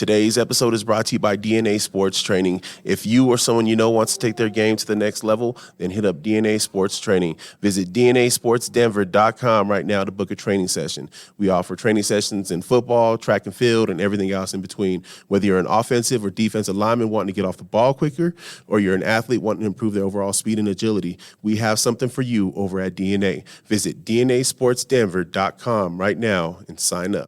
Today's episode is brought to you by DNA Sports Training. If you or someone you know wants to take their game to the next level, then hit up DNA Sports Training. Visit DNASportsDenver.com right now to book a training session. We offer training sessions in football, track and field, and everything else in between. Whether you're an offensive or defensive lineman wanting to get off the ball quicker, or you're an athlete wanting to improve their overall speed and agility, we have something for you over at DNA. Visit DNASportsDenver.com right now and sign up.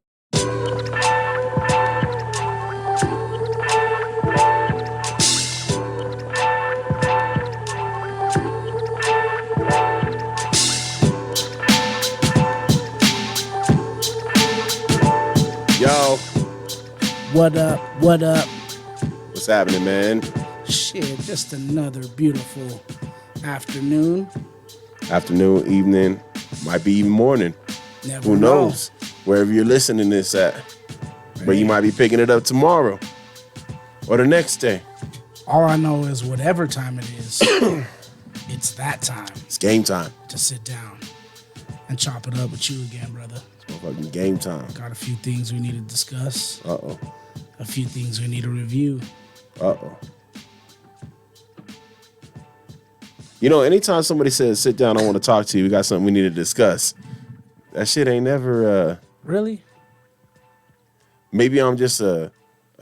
Yo. What up? What up? What's happening, man? Shit, just another beautiful afternoon. Afternoon, evening, might be even morning. Never Who know. knows? Wherever you're listening this at. But you might be picking it up tomorrow or the next day. All I know is whatever time it is, it's that time It's game time. to sit down and chop it up with you again, brother. It's motherfucking game time. Got a few things we need to discuss, Uh-oh. a few things we need to review. Uh-oh. You know, anytime somebody says, sit down, I want to talk to you, we got something we need to discuss. That shit ain't never, Really? maybe I'm just a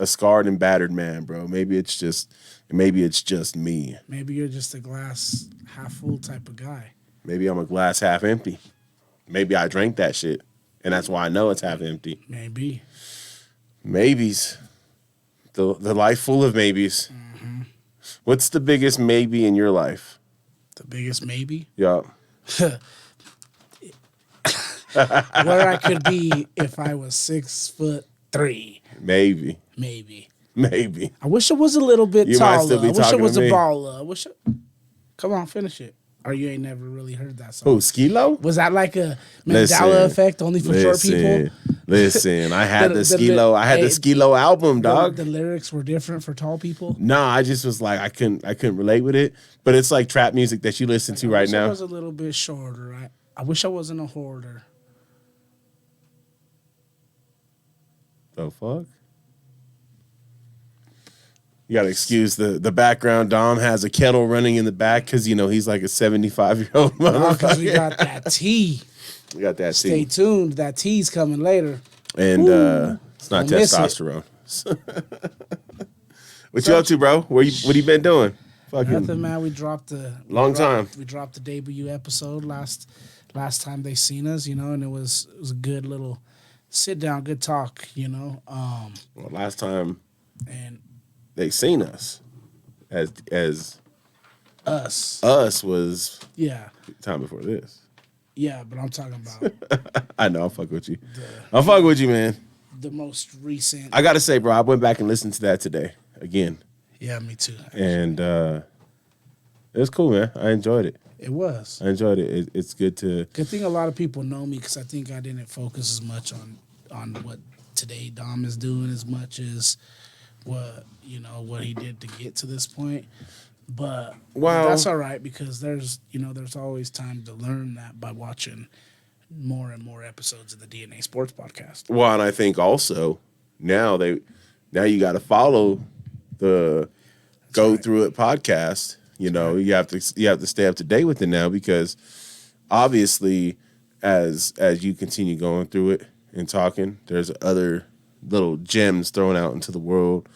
scarred and battered man, bro. Maybe it's just me. Maybe you're just a glass half full type of guy. Maybe I'm a glass half empty. Maybe I drank that shit, and that's why I know it's half empty. Maybe. Maybes. The life full of maybes. Mm-hmm. What's the biggest maybe in your life? The biggest maybe? Yeah. Where I could be if I was 6'3". Maybe. Maybe. Maybe. I wish it was a little bit You might taller. still be I wish it talking was to a me. baller. I wish. Come on, finish it. Or you ain't never really heard that song. Who, Skilo? Was that like a Mandela Listen, effect only for short people? Listen, I had the The- the- Skilo. I had the hey, Skilo album, dog. The lyrics were different for tall people. Nah, I just was like, I couldn't relate with it. But it's like trap music that you listen to I right wish I now. was a little bit shorter. I wish I wasn't a hoarder. The fuck? You gotta excuse the background. Dom has a kettle running in the back because he's like a 75-year-old Because we motherfucker. got that tea. We got that Stay tea. tuned. That tea's coming later. And it's not Don't miss it. testosterone. What you up to, bro? What you been doing? Fucking Nothing, man. We dropped the time. We dropped the debut episode last time they seen us, and it was a good little sit down, good talk, Well, last time and they seen us as us. was Yeah, the time before this. yeah, but I'm talking about I know, I'll fuck with you. I'll fuck with you, man. the most recent. I gotta say, bro, I went back and listened to that today again. Yeah, me too. And it was cool, man. I enjoyed it. It was. I enjoyed it. It's good to. Good thing a lot of people know me because I think I didn't focus as much on what today Dom is doing as much as what he did to get to this point. But Well- that's all right because there's always time to learn that by watching more and more episodes of the DNA Sports Podcast. Well, and I think also now you got to follow the Go right. Through It podcast. You have to stay up to date with it now because obviously, as you continue going through it and talking, there's other little gems thrown out into the world.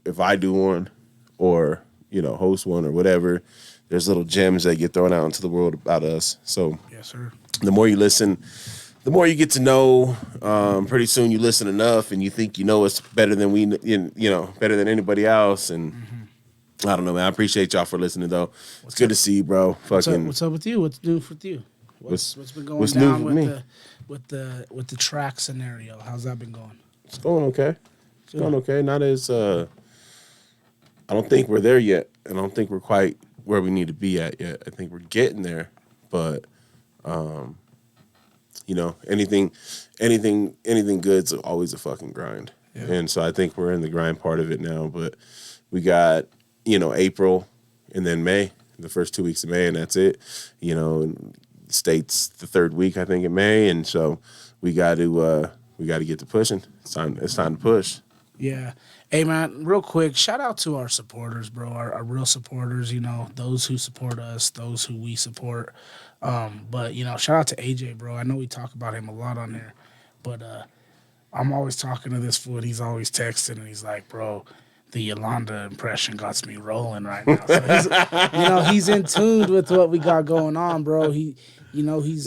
If I do one or host one or whatever, there's little gems that get thrown out into the world about us. So Yes, sir. the more you listen, the more you get to know. Pretty soon you listen enough and you think you know us better than better than anybody else. And I don't know, man. I appreciate y'all for listening though. It's good to see you, bro. Fucking What's up with you? What's new with you? What's been going what's new down with me? with the track scenario? How's that been going? It's going okay. It's going okay. Not as I don't think we're there yet. I don't think we're quite where we need to be at yet. I think we're getting there, but anything good's always a fucking grind. Yeah. And so I think we're in the grind part of it now, but we got, April and then May, the first 2 weeks of May, and that's it. And state's the third week, I think, in May, and so we got to we got to get to pushing. It's time to push. Yeah. Hey, man, real quick, shout out to our supporters, bro, our real supporters, those who support us, those who we support. But, shout out to AJ, bro. I know we talk about him a lot on there, but I'm always talking to this fool, and he's always texting, and he's like, bro, the Yolanda impression got me rolling right now. So he's in tune with what we got going on, bro. He's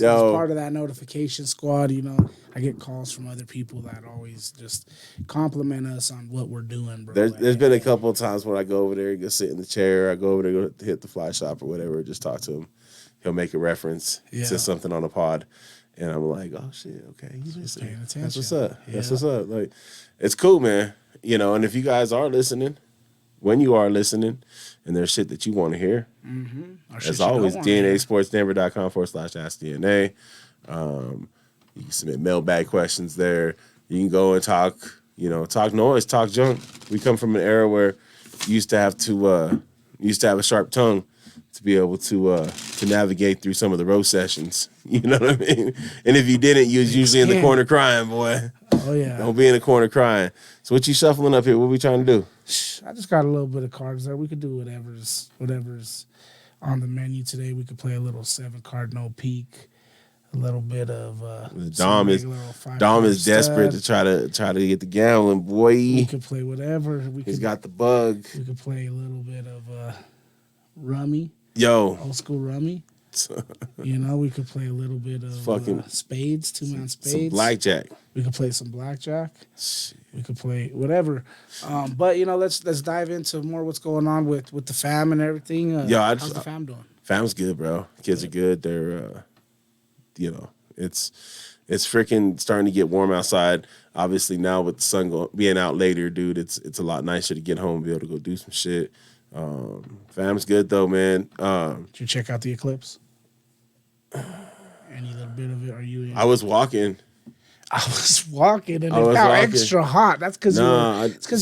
part of that notification squad. I get calls from other people that always just compliment us on what we're doing, bro. There's been a couple of times when I go over there and go sit in the chair. I go over there, go hit the fly shop or whatever, just talk to him. He'll make a reference to something on a pod. And I'm like, oh, shit, okay. He's just paying attention. That's what's up. Yeah. That's what's up. Like, it's cool, man. And if you guys are listening, when you are listening, and there's shit that you want to hear, as always, DNASportsDenver.com/AskDNA. You can submit mailbag questions there. You can go and talk noise, talk junk. We come from an era where you used to have a sharp tongue to be able to navigate through some of the roast sessions. You know what I mean? And if you didn't, you was usually in the corner crying, boy. Oh, yeah. Don't be in the corner crying. So what you shuffling up here? What we trying to do? I just got a little bit of cards there. We could do whatever's on the menu today. We could play a little 7-card no peak, a little bit of Dom is desperate to try to get the gambling, boy. We could play whatever. He's got the bug. We could play a little bit of rummy. Yo. Old school rummy. We could play a little bit of spades, 2-man spades. Some blackjack. We could play some blackjack. We could play whatever. But let's dive into more what's going on with the fam and everything. How's the fam doing? Fam's good, bro. Kids are good. They're it's freaking starting to get warm outside. Obviously now with the sun being out later, dude, it's a lot nicer to get home and be able to go do some shit. Fam's good though, man. Did you check out the eclipse? Any little bit of it? Are you? I was walking. And it got extra hot. That's because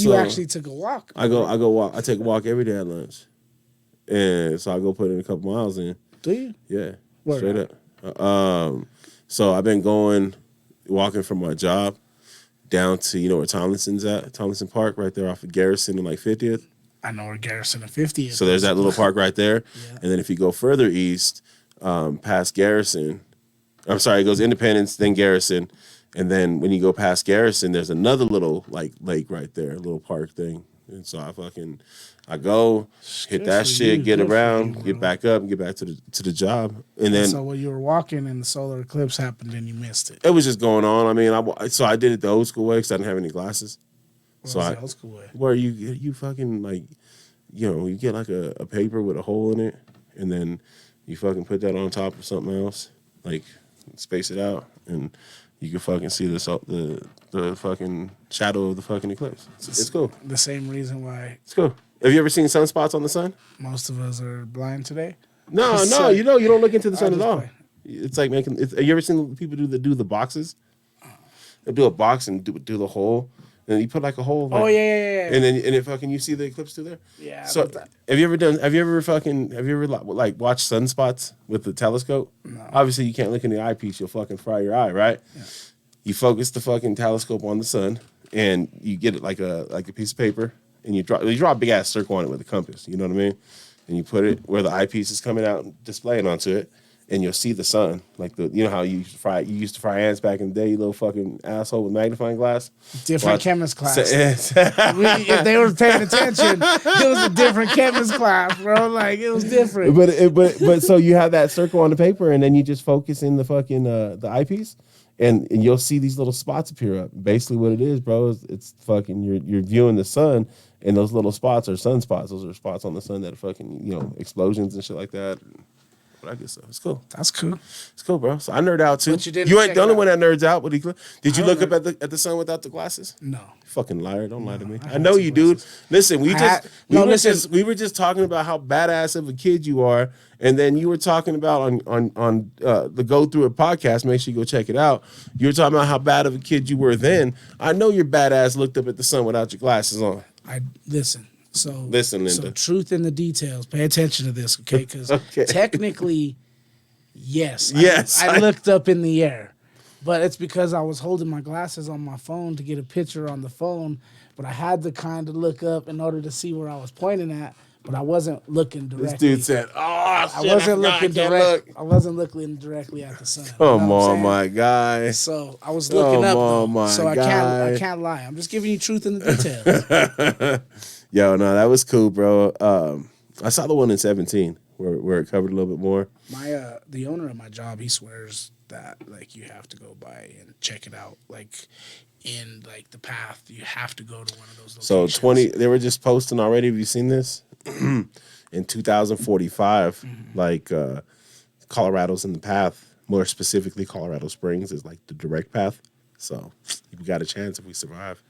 you actually took a walk. I go walk. I take a walk every day at lunch, and so I go put in a couple miles in. Do you? Yeah, Word straight up. So I've been walking from my job down to where Tomlinson's at, Tomlinson Park, right there off of Garrison and 50th. I know where Garrison and 50th. So there's that little park right there, and then if you go further east, past Garrison, I'm sorry, it goes Independence, then Garrison. And then when you go past Garrison, there's another little lake right there, a little park thing. And so I go, hit that shit, get around, get back up, and get back to the job. And then so when you were walking and the solar eclipse happened and you missed it. It was just going on. I mean, I did it the old school way because I didn't have any glasses. The old school way? Where you fucking you get like a paper with a hole in it, and then you fucking put that on top of something else, space it out, and you can fucking see the fucking shadow of the fucking eclipse. It's cool. The same reason why. It's cool. Have you ever seen sunspots on the sun? Most of us are blind today. No, you don't look into the sun at all. It's like have you ever seen people do the boxes? They do a box and do the hole, and you put a hole. Yeah. And then you see the eclipse through there. Yeah. So have you ever watched sunspots with the telescope? No. Obviously you can't look in the eyepiece. You'll fucking fry your eye, right? Yeah. You focus the fucking telescope on the sun, and you get it like a piece of paper, and you draw a big ass circle on it with a compass. You know what I mean? And you put it where the eyepiece is coming out and displaying onto it, and you'll see the sun. How you used to fry ants back in the day, you little fucking asshole with magnifying glass. Different chemist class. If they were paying attention, it was a different chemist class, bro. It was different. But so you have that circle on the paper, and then you just focus in the fucking the eyepiece, and you'll see these little spots appear up. Basically, what it is, bro, is it's fucking you're viewing the sun, and those little spots are sunspots. Those are spots on the sun that are fucking explosions and shit like that. I guess so. It's cool. That's cool. It's cool, bro. So I nerd out too. But you ain't the only one that nerds out. Did you look up at the sun without the glasses? No. Fucking liar! Don't lie to me. I know you, dude. Listen, we were just talking about how badass of a kid you are, and then you were talking about on the Go Through It podcast. Make sure you go check it out. You were talking about how bad of a kid you were then. I know your badass looked up at the sun without your glasses on. Listen. Linda. So truth in the details. Pay attention to this, okay? Because technically, yes. I looked up in the air. But it's because I was holding my glasses on my phone to get a picture on the phone, but I had to kind of look up in order to see where I was pointing at, but I wasn't looking directly. This dude said, "Oh shit, I wasn't looking can't direct. look." I wasn't looking directly at the sun. Come you know what I'm on, saying? my guy. So I was looking Come up on, though. my So I guy. can't lie. I'm just giving you truth in the details. Yo, no, that was cool, bro. I saw the one in 17 where it covered a little bit more. My the owner of my job, he swears that like you have to go by and check it out. Like in like the path, you have to go to one of those locations. So 20, they were just posting already. Have you seen this? In 2045, like Colorado's in the path. More specifically, Colorado Springs is like the direct path. So we got a chance if we survive.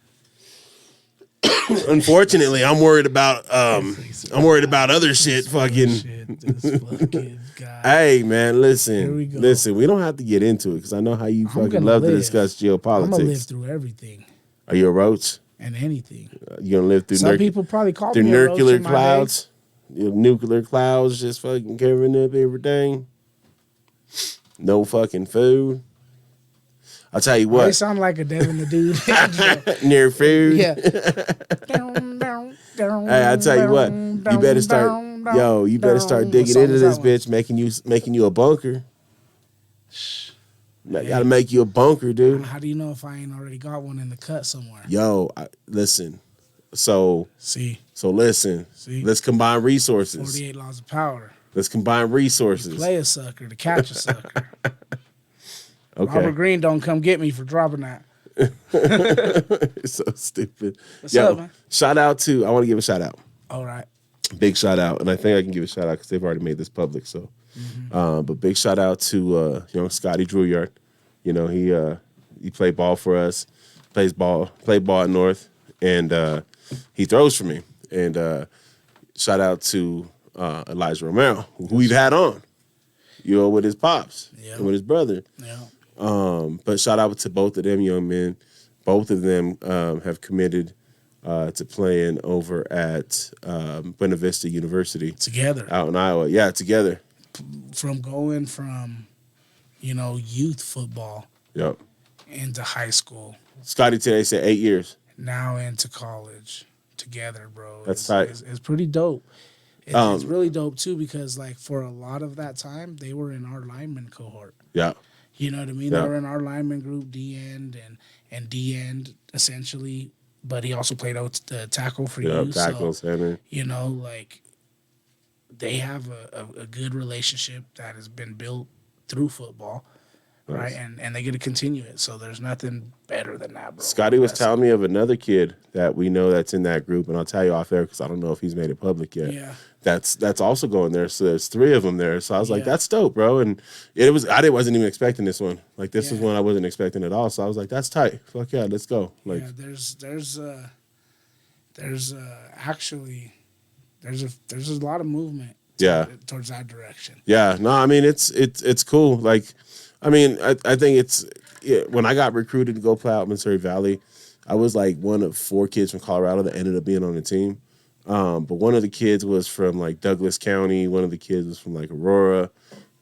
Unfortunately, I'm worried about other shit. Fucking. Shit, this fucking guy. Hey man, Here we listen, go. listen. We don't have to get into it because I know how you fucking gonna love to live. discuss I'm gonna live geopolitics. through everything Are you a roach? and anything. You gonna live through Some people probably call through me a roach nuclear in my day. clouds? Your nuclear clouds just fucking covering up everything. No fucking food. I'll tell you They what. sound like a Devin the Dude. Near food. Yeah. Hey, I tell you what. You better start. Yo, you better start digging into this bitch, making you a bunker. Got to make you a bunker, dude. How do you know if I ain't already got one in the cut somewhere? Yo, listen. So See, listen. See? Let's combine resources. 48 laws of power. Let's combine resources. Play a sucker to catch a sucker. Okay. Robert Greene don't come get me for dropping that. It's so stupid. What's up, man? Shout out to, I want to give a shout out. All right. Big shout out. And I think I can give a shout out because they've already made this public. So, but big shout out to, Scotty Drouillard. You know, he played ball for us, played ball at North, and he throws for me. And shout out to Elijah Romero, who we've had on, with his pops and with his brother. Yeah. But shout out to both of them young men. Both of them have committed to playing over at Buena Vista University Together. out in Iowa. Yeah, together. From going from, youth football Yep. into high school, Scotty today said 8 years. now into college together, bro. That's tight. It's pretty dope. It's really dope, too, because, like, for a lot of that time, they were in our lineman cohort. Yeah. You know what I mean? Yeah. They were in our lineman group, D-end and D-end, essentially. But he also played out the tackle for you. Tackle center. Like, they have a good relationship that has been built through football, right? And they get to continue it. So there's nothing better than that, bro. Scotty was telling me of another kid that we know that's in that group, and I'll tell you off air because I don't know if he's made it public yet. Yeah. That's also going there. So there's 3 of them there. So I was like, Yeah. that's dope, bro. And wasn't even expecting this one. Like this is one I wasn't expecting at all. So I was like, that's tight. Fuck yeah, let's go. Like Yeah, there's actually there's a lot of movement towards that direction. yeah, no, I mean it's cool. Like, I mean, I think when I got recruited to go play out in Missouri Valley, I was like one of 4 kids from Colorado that ended up being on the team. But one of the kids was from like Douglas County. One of the kids was from like Aurora,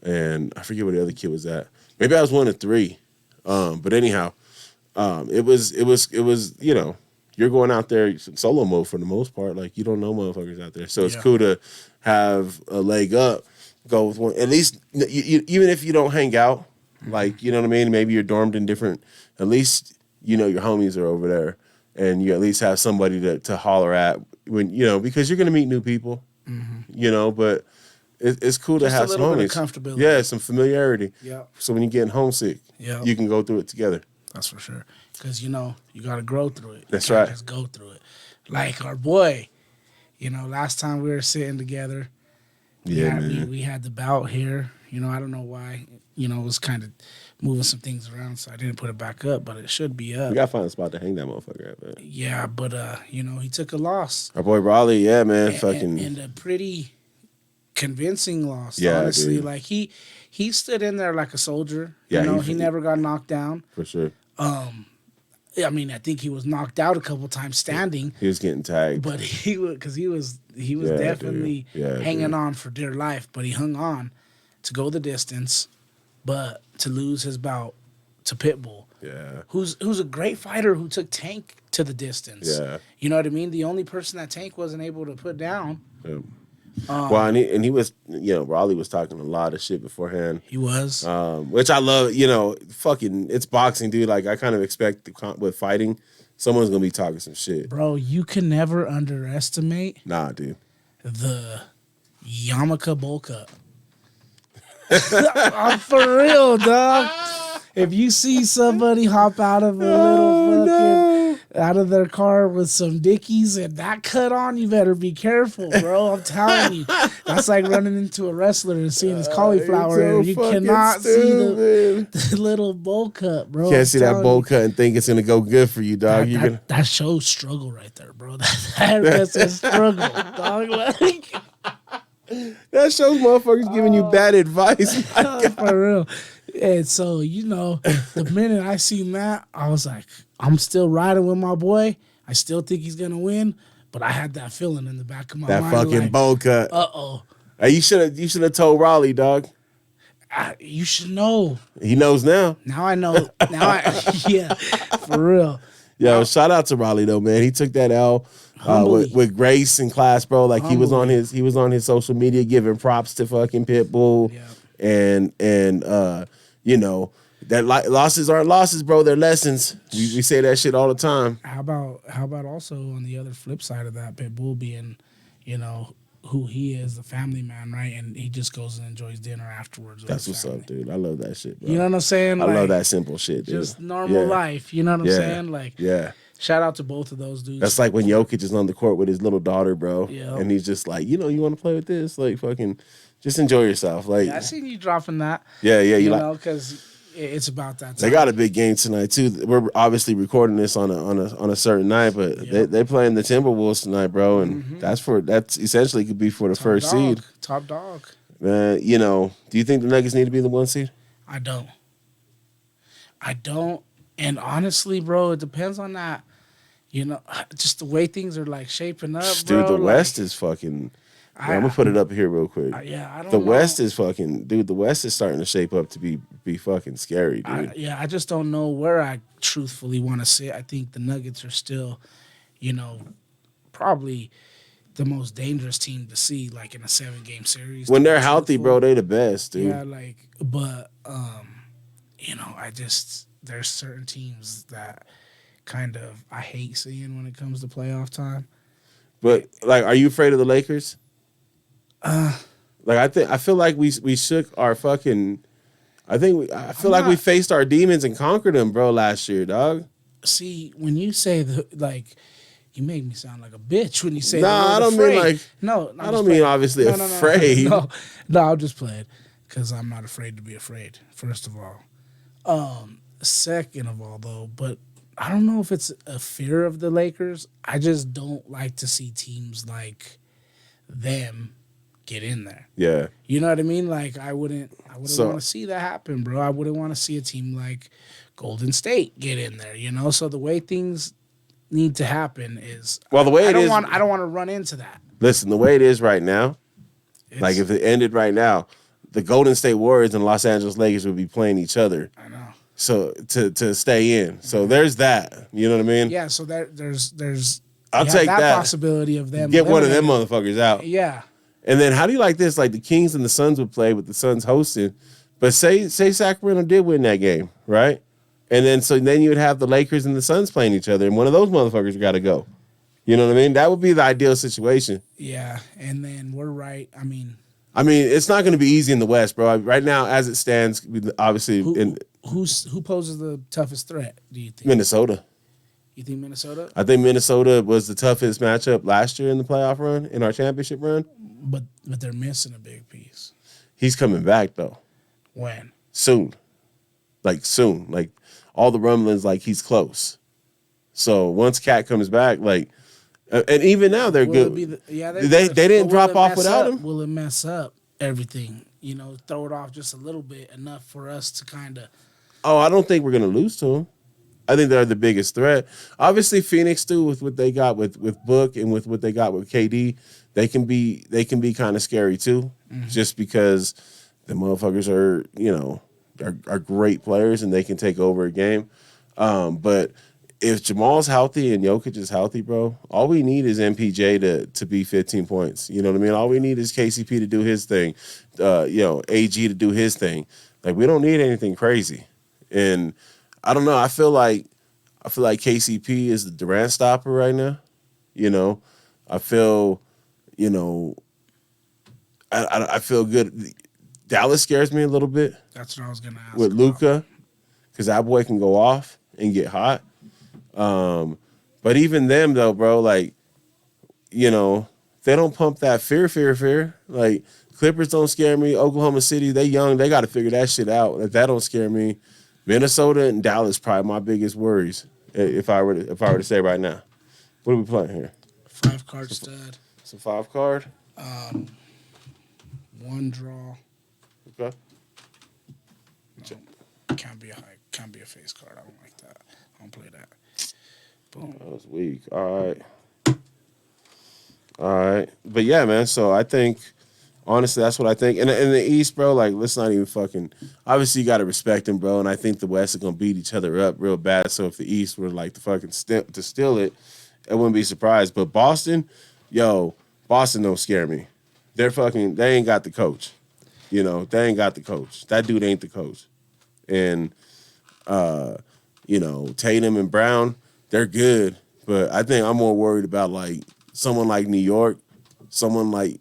and I forget where the other kid was at. Maybe I was one of 3. But anyhow, it was you're going out there solo mode for the most part. Like you don't know motherfuckers out there, so it's cool to have a leg up. Go with one at least. Even if you don't hang out, like you know what I mean. Maybe you're dormed in different. At least your homies are over there, and you at least have somebody to holler at when because you're gonna meet new people. But it's cool to Just have a some little bit homies. of comfortability. Yeah, some familiarity. Yeah. So when you're getting homesick, you can go through it together. That's for sure. Because, you got to grow through it. That's you can't right. just go through it. Like our boy, last time we were sitting together, we had the bout here. I don't know why. It was kind of moving some things around, so I didn't put it back up, but it should be up. We gotta find a spot to hang that motherfucker at, man. Yeah, but, he took a loss. Our boy Raleigh, yeah, man, fucking. And a pretty convincing loss, Yeah, honestly. dude. Like, he stood in there like a soldier. Yeah, he never got knocked down. for sure. I mean, I think he was knocked out a couple times standing, He was getting tagged. but he was Yeah, definitely dude. Yeah, hanging dude. on for dear life. But he hung on to go the distance, but to lose his bout to Pitbull. Yeah. Who's a great fighter who took Tank to the distance. Yeah. You know what I mean? The only person that Tank wasn't able to put down. Yeah. Well, and he was, Raleigh was talking a lot of shit beforehand. He was. Which I love, fucking, it's boxing, dude. Like, I kind of expect with fighting, someone's going to be talking some shit. Bro, you can never underestimate Nah, dude. the Yamaka Bowl Cup. I'm for real, dog. If you see somebody hop out of a little fucking out of their car with some Dickies and that cut on, you better be careful, bro. I'm telling you, that's like running into a wrestler and seeing his cauliflower hair. You cannot see the little bowl cut, bro. Can't see that bowl cut and think it's gonna go good for you, dog. That shows struggle right there, bro. That's a struggle, dog. Like, that shows motherfuckers giving you bad advice. For real. And so, the minute I seen that, I was like, I'm still riding with my boy. I still think he's gonna win, but I had that feeling in the back of my mind. That fucking like, bowl cut. Uh-oh. Hey, you should have told Raleigh, dog. You should know. He knows now. Now I know. Yeah, for real. Yo, shout out to Raleigh though, man. He took that L with grace and class, bro. Like he was on his social media giving props to fucking Pitbull, and that losses aren't losses, bro. They're lessons. We say that shit all the time. How about also on the other flip side of that, Pitbull being, who he is, the family man, right? And he just goes and enjoys dinner afterwards. That's what's up, dude. I love that shit, bro. You know what I'm saying? I love that simple shit, dude. Just normal life. You know what I'm saying? Like, shout out to both of those dudes. That's like when Jokic is on the court with his little daughter, bro. Yeah. And he's just like, you want to play with this? Like, fucking, just enjoy yourself. Like, I seen you dropping that. Yeah. You know, because it's about that time. They got a big game tonight too. We're obviously recording this on a certain night, but they playing the Timberwolves tonight, bro, and that's essentially could be for the first seed. Top dog. Do you think the Nuggets need to be the 1 seed? I don't. And honestly, bro, it depends on that. Just the way things are like shaping up, dude. Bro, The West is fucking. I'm gonna put it up here real quick. I don't the know. West is fucking, dude. The West is starting to shape up to be fucking scary, dude. I just don't know where I truthfully want to sit. I think the Nuggets are still, probably the most dangerous team to see, like in a 7-game series. When they're healthy, bro, they the best, dude. Yeah, but there's certain teams that kind of I hate seeing when it comes to playoff time. But like, are you afraid of the Lakers? I feel like we shook our fucking. I feel like we faced our demons and conquered them, bro, last year, dog. See, when you say you make me sound like a bitch when you say. Nah, I don't afraid. mean like. No, I don't mean obviously afraid. No, I'm just playing because I'm not afraid to be afraid. First of all, second of all, though, but I don't know if it's a fear of the Lakers. I just don't like to see teams like them get in there. Yeah. You know what I mean? Like I wouldn't want to see that happen, bro. I wouldn't want to see a team like Golden State get in there, So the way things need to happen is I don't want to run into that. Listen, the way it is right now, like if it ended right now, the Golden State Warriors and Los Angeles Lakers would be playing each other. I know. So to stay in. So there's that. You know what I mean? Yeah, so there's I'll take that possibility of them get one of them motherfuckers out. Yeah. And then how do you like this? Like the Kings and the Suns would play with the Suns hosting, but say Sacramento did win that game, right? And then you would have the Lakers and the Suns playing each other, and one of those motherfuckers got to go. You know what I mean? That would be the ideal situation. Yeah, and then we're right. I mean, it's not going to be easy in the West, bro. Right now, as it stands, obviously, who poses the toughest threat? Do you think Minnesota? You think Minnesota? I think Minnesota was the toughest matchup last year in the playoff run, in our championship run. But they're missing a big piece. He's coming back though. When? Soon. Like all the rumblings, like he's close. So once Cat comes back, like, and even now they're good. They didn't drop off without him. Will it mess up everything? Throw it off just a little bit, enough for us to kind of. Oh, I don't think we're gonna lose to him. I think they're the biggest threat. Obviously, Phoenix too, with what they got with Book and with what they got with KD, they can be kind of scary too, just because the motherfuckers are are great players and they can take over a game. But if Jamal's healthy and Jokic is healthy, bro, all we need is MPJ to be 15 points. You know what I mean? All we need is KCP to do his thing, AG to do his thing. Like, we don't need anything crazy. And I don't know. I feel like KCP is the Durant stopper right now. You know, I feel, I feel good. Dallas scares me a little bit That's what I was gonna ask. with Luka, because that boy can go off and get hot. But even them though, bro, like, they don't pump that fear. Like, Clippers don't scare me. Oklahoma City, they young, they got to figure that shit out. Like, that don't scare me. Minnesota and Dallas probably my biggest worries. If I were to say right now, what are we playing here? 5-card stud, It's a 5-card. one draw. Okay. Can't be a face card. I don't like that. I don't play that. Boom. That was weak. All right. But yeah, man. So I think, honestly, that's what I think. And in the East, bro, like, let's not even fucking. Obviously, you got to respect them, bro. And I think the West is gonna beat each other up real bad. So if the East were like to fucking to steal it, I wouldn't be surprised. But Boston don't scare me. They ain't got the coach. They ain't got the coach. That dude ain't the coach. And Tatum and Brown, they're good. But I think I'm more worried about like someone like New York, someone like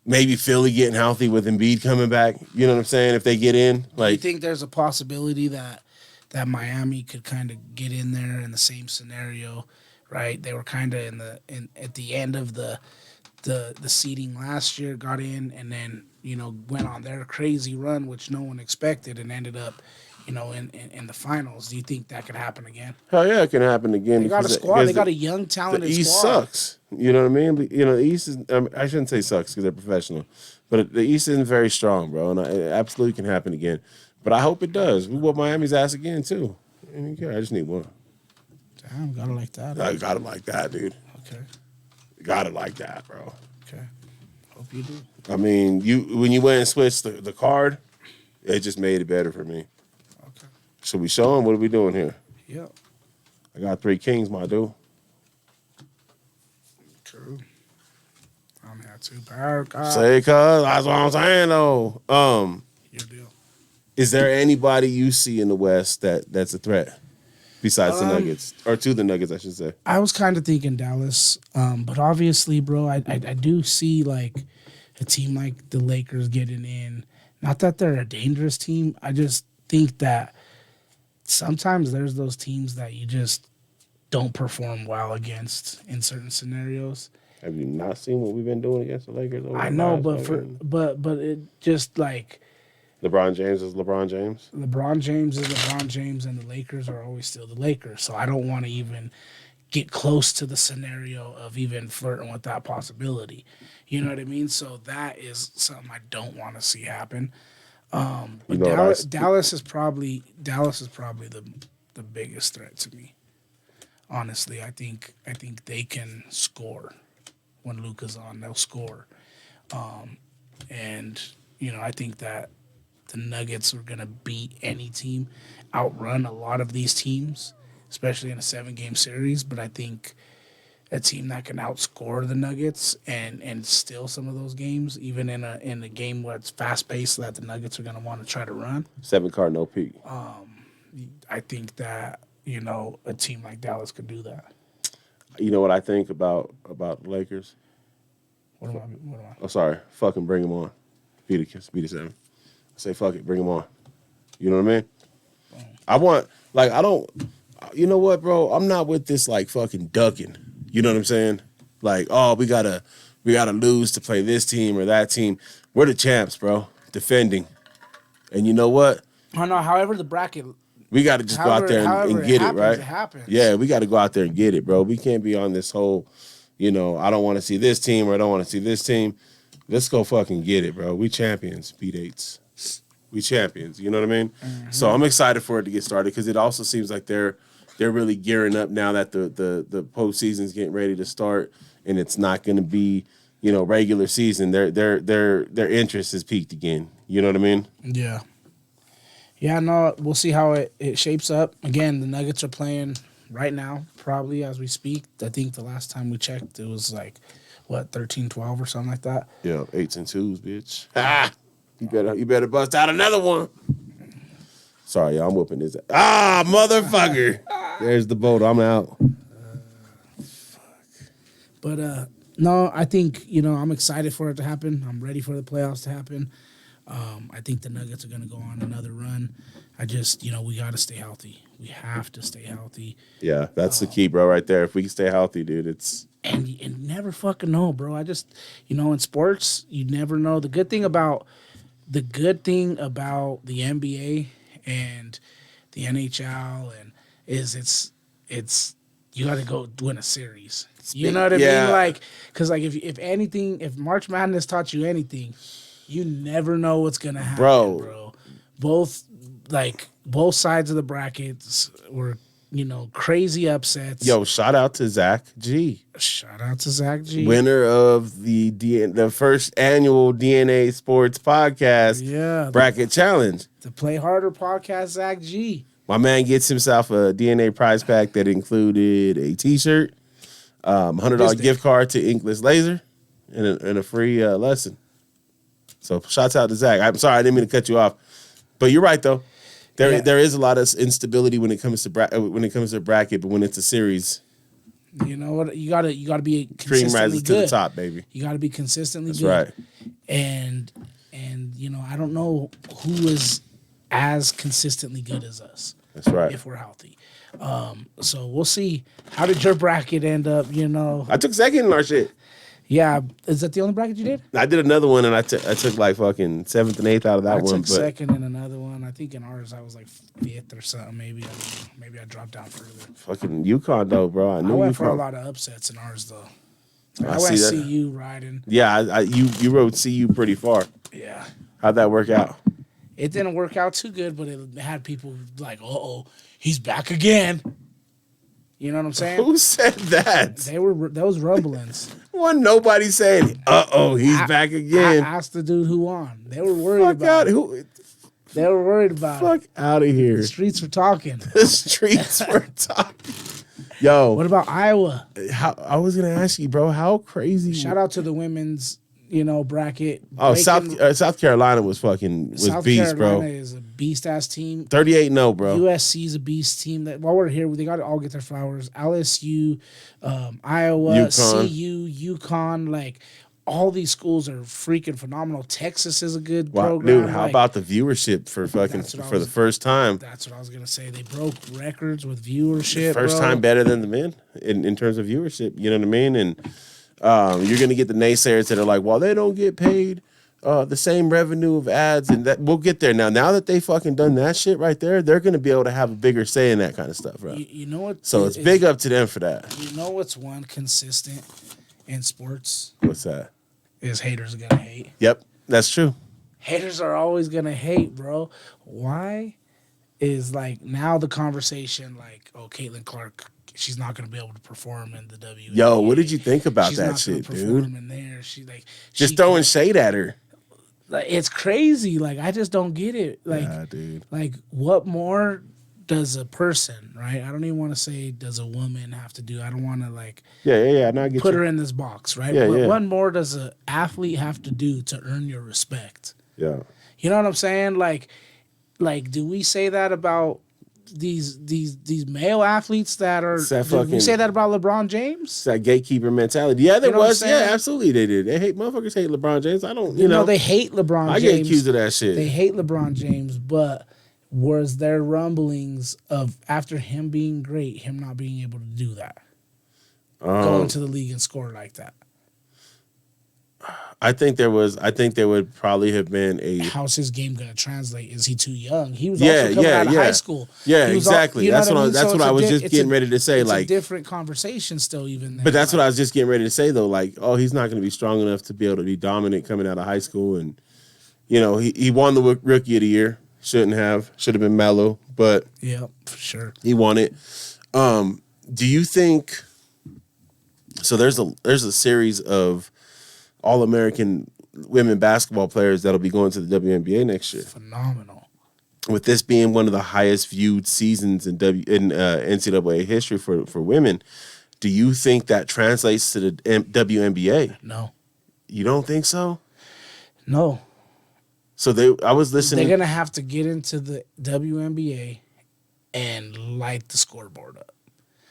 maybe Philly getting healthy with Embiid coming back. You know what I'm saying? If they get in, Do you like, think there's a possibility that Miami could kind of get in there in the same scenario, right? They were kind of at the end of the seeding last year, got in, and then went on their crazy run, which no one expected, and ended up in the finals. Do you think that could happen again? hell yeah, it can happen again. They got a squad. They got a young, The talented East squad. sucks. You know what I mean? The East is. I shouldn't say sucks because they're professional, but the East isn't very strong, bro. And it absolutely can happen again. But I hope it does. We whoop Miami's ass again too. I just need one. Damn, got it like that. I got it like that, dude. Okay. Got it like that, bro. Okay. Hope you do. I mean, when you went and switched the card, it just made it better for me. Okay. Should we show them? What are we doing here? Yep. I got 3 kings, my dude. True. I only had 2 power cards. Say, cuz, that's what I'm saying, though. Your deal. Is there anybody you see in the West that's a threat besides the Nuggets? Or to the Nuggets, I should say. I was kind of thinking Dallas, but obviously, bro, I do see like a team like the Lakers getting in. Not that they're a dangerous team. I just think that sometimes there's those teams that you just don't perform well against in certain scenarios. Have you not seen what we've been doing against the Lakers? I know, but it just like LeBron James is LeBron James. LeBron James is LeBron James, and the Lakers are always still the Lakers. So I don't want to even get close to the scenario of even flirting with that possibility. You know what I mean? So that is something I don't want to see happen. But Dallas is probably the biggest threat to me. Honestly, I think they can score when Luka's on. They'll score, and I think that the Nuggets are gonna beat any team, outrun a lot of these teams, especially in a 7-game series. But I think a team that can outscore the Nuggets and steal some of those games, even in a game where it's fast paced, so that the Nuggets are gonna want to try to run. 7-card, no peak. I think that a team like Dallas could do that. You know what I think about the Lakers? What am I? Oh, sorry. Fucking bring them on. Beat a 7. I say fuck it, bring them on. You know what I mean? I don't. You know what, bro? I'm not with this like fucking ducking. You know what I'm saying? Like, oh, we gotta lose to play this team or that team. We're the champs, bro. Defending. And you know what? I know. However, the bracket. We got to just go out there and get it, right? It happens. Yeah, we got to go out there and get it, bro. We can't be on this whole, I don't want to see this team or I don't want to see this team. Let's go fucking get it, bro. We champions, B-Dates. We champions, you know what I mean? Mm-hmm. So I'm excited for it to get started because it also seems like they're really gearing up now that the postseason's getting ready to start and it's not going to be, regular season. Their interest is peaked again. You know what I mean? Yeah. Yeah, no, we'll see how it shapes up. Again, the Nuggets are playing right now, probably as we speak. I think the last time we checked, it was like, what, 13-12 or something like that. Yeah, 8s and 2s, bitch. Ah, you better bust out another one. Sorry, y'all, I'm whooping this. Ah, motherfucker. There's the boat. I'm out. But no, I think, I'm excited for it to happen. I'm ready for the playoffs to happen. I think the Nuggets are going to go on another run. I just, we got to stay healthy. We have to stay healthy. Yeah, that's the key, bro, right there. If we can stay healthy, dude, it's... And you never fucking know, bro. I just, in sports, you never know. The good thing about the NBA and the NHL is it's you got to go win a series. You know what I mean? Like, because like if March Madness taught you anything, you never know what's gonna happen, bro. Both sides of the brackets were crazy upsets. Yo, shout out to Zach G. Shout out to Zach G. Winner of the first annual DNA Sports Podcast Bracket Challenge. The Play Harder Podcast, Zach G. My man gets himself a DNA prize pack that included a T-shirt, $100 gift card to Inkless Laser, and a free lesson. So shouts out to Zach. I'm sorry, I didn't mean to cut you off. But you're right, though. There is a lot of instability when it comes to bracket, but when it's a series, you know what, you gotta be dream consistently rises good. to the top, baby. You gotta be consistently good. That's right. And I don't know who is as consistently good as us. That's right. If we're healthy. So we'll see. How did your bracket end up? I took second in our shit. Yeah, is that the only bracket you did? I did another one, and I took like fucking 7th and 8th out of that one. I took second in another one. I think in ours I was like 5th or something. Maybe I dropped down further. Fucking UConn though, bro. I went for a lot of upsets in ours though. I went CU riding. Yeah, you rode CU pretty far. Yeah. How'd that work out? It didn't work out too good, but it had people like, he's back again. You know what I'm saying? Who said that? Those rumblings. Wasn't nobody saying, he's back again. I asked the dude who won. They were worried about it. They were worried about it. Fuck out of here. The streets were talking. The streets were talking. Yo. What about Iowa? I was going to ask you, bro, how crazy. Shout out to the women's, bracket. Oh, South Carolina was beast, bro. South Carolina is a beast-ass team. 38-0, bro. USC is a beast team. That while we're here, they got to all get their flowers. LSU, Iowa, UConn. CU, UConn, like all these schools are freaking phenomenal. Texas is a good program. Dude, how about the viewership for the first time? That's what I was gonna say. They broke records with viewership. First time better than the men in terms of viewership. You know what I mean? And you're gonna get the naysayers that are like, well, they don't get paid the same revenue of ads, and that we'll get there. Now that they fucking done that shit right there, they're gonna be able to have a bigger say in that kind of stuff, bro. You know what? So it's big up to them for that. You know what's one consistent in sports? What's that? Is haters are gonna hate. Yep, that's true. Haters are always gonna hate, bro. Why? Is like now the conversation like, Caitlin Clark, she's not gonna be able to perform in the WNBA. Yo, what did you think about she's that not shit, perform dude? in there. Just throwing shade at her. Like, it's crazy. Like I just don't get it. Like, yeah, dude. Like what more does a person, right? I don't even want to say does a woman have to do. I don't want to like No, I get put you. her in this box, right? Yeah. What more does an athlete have to do to earn your respect? Yeah. You know what I'm saying? Like do we say that about these male athletes that are? Did we say that about LeBron James? It's that gatekeeper mentality. Yeah, there You know was. Yeah, absolutely, they did. Motherfuckers hate LeBron James. I don't. You know, they hate LeBron James. I get accused of that shit. They hate LeBron James, but was there rumblings of after him being great, him not being able to do that, go into the league and score like that? I think there would probably have been a. How's his game going to translate? Is he too young? He was also coming out of high school. Yeah, exactly. That's what I was just getting ready to say. It's like a different conversation still, even there. But that's what I was just getting ready to say though. Like, he's not going to be strong enough to be able to be dominant coming out of high school, and he won the Rookie of the Year. Should have been Melo, but yeah, for sure he won it. Do you think? So there's a series of All-American women basketball players that'll be going to the WNBA next year. Phenomenal. with this being one of the highest viewed seasons in NCAA history for women, do you think that translates to the WNBA? No. You don't think so? No. So I was listening. They're going to have to get into the WNBA and light the scoreboard up.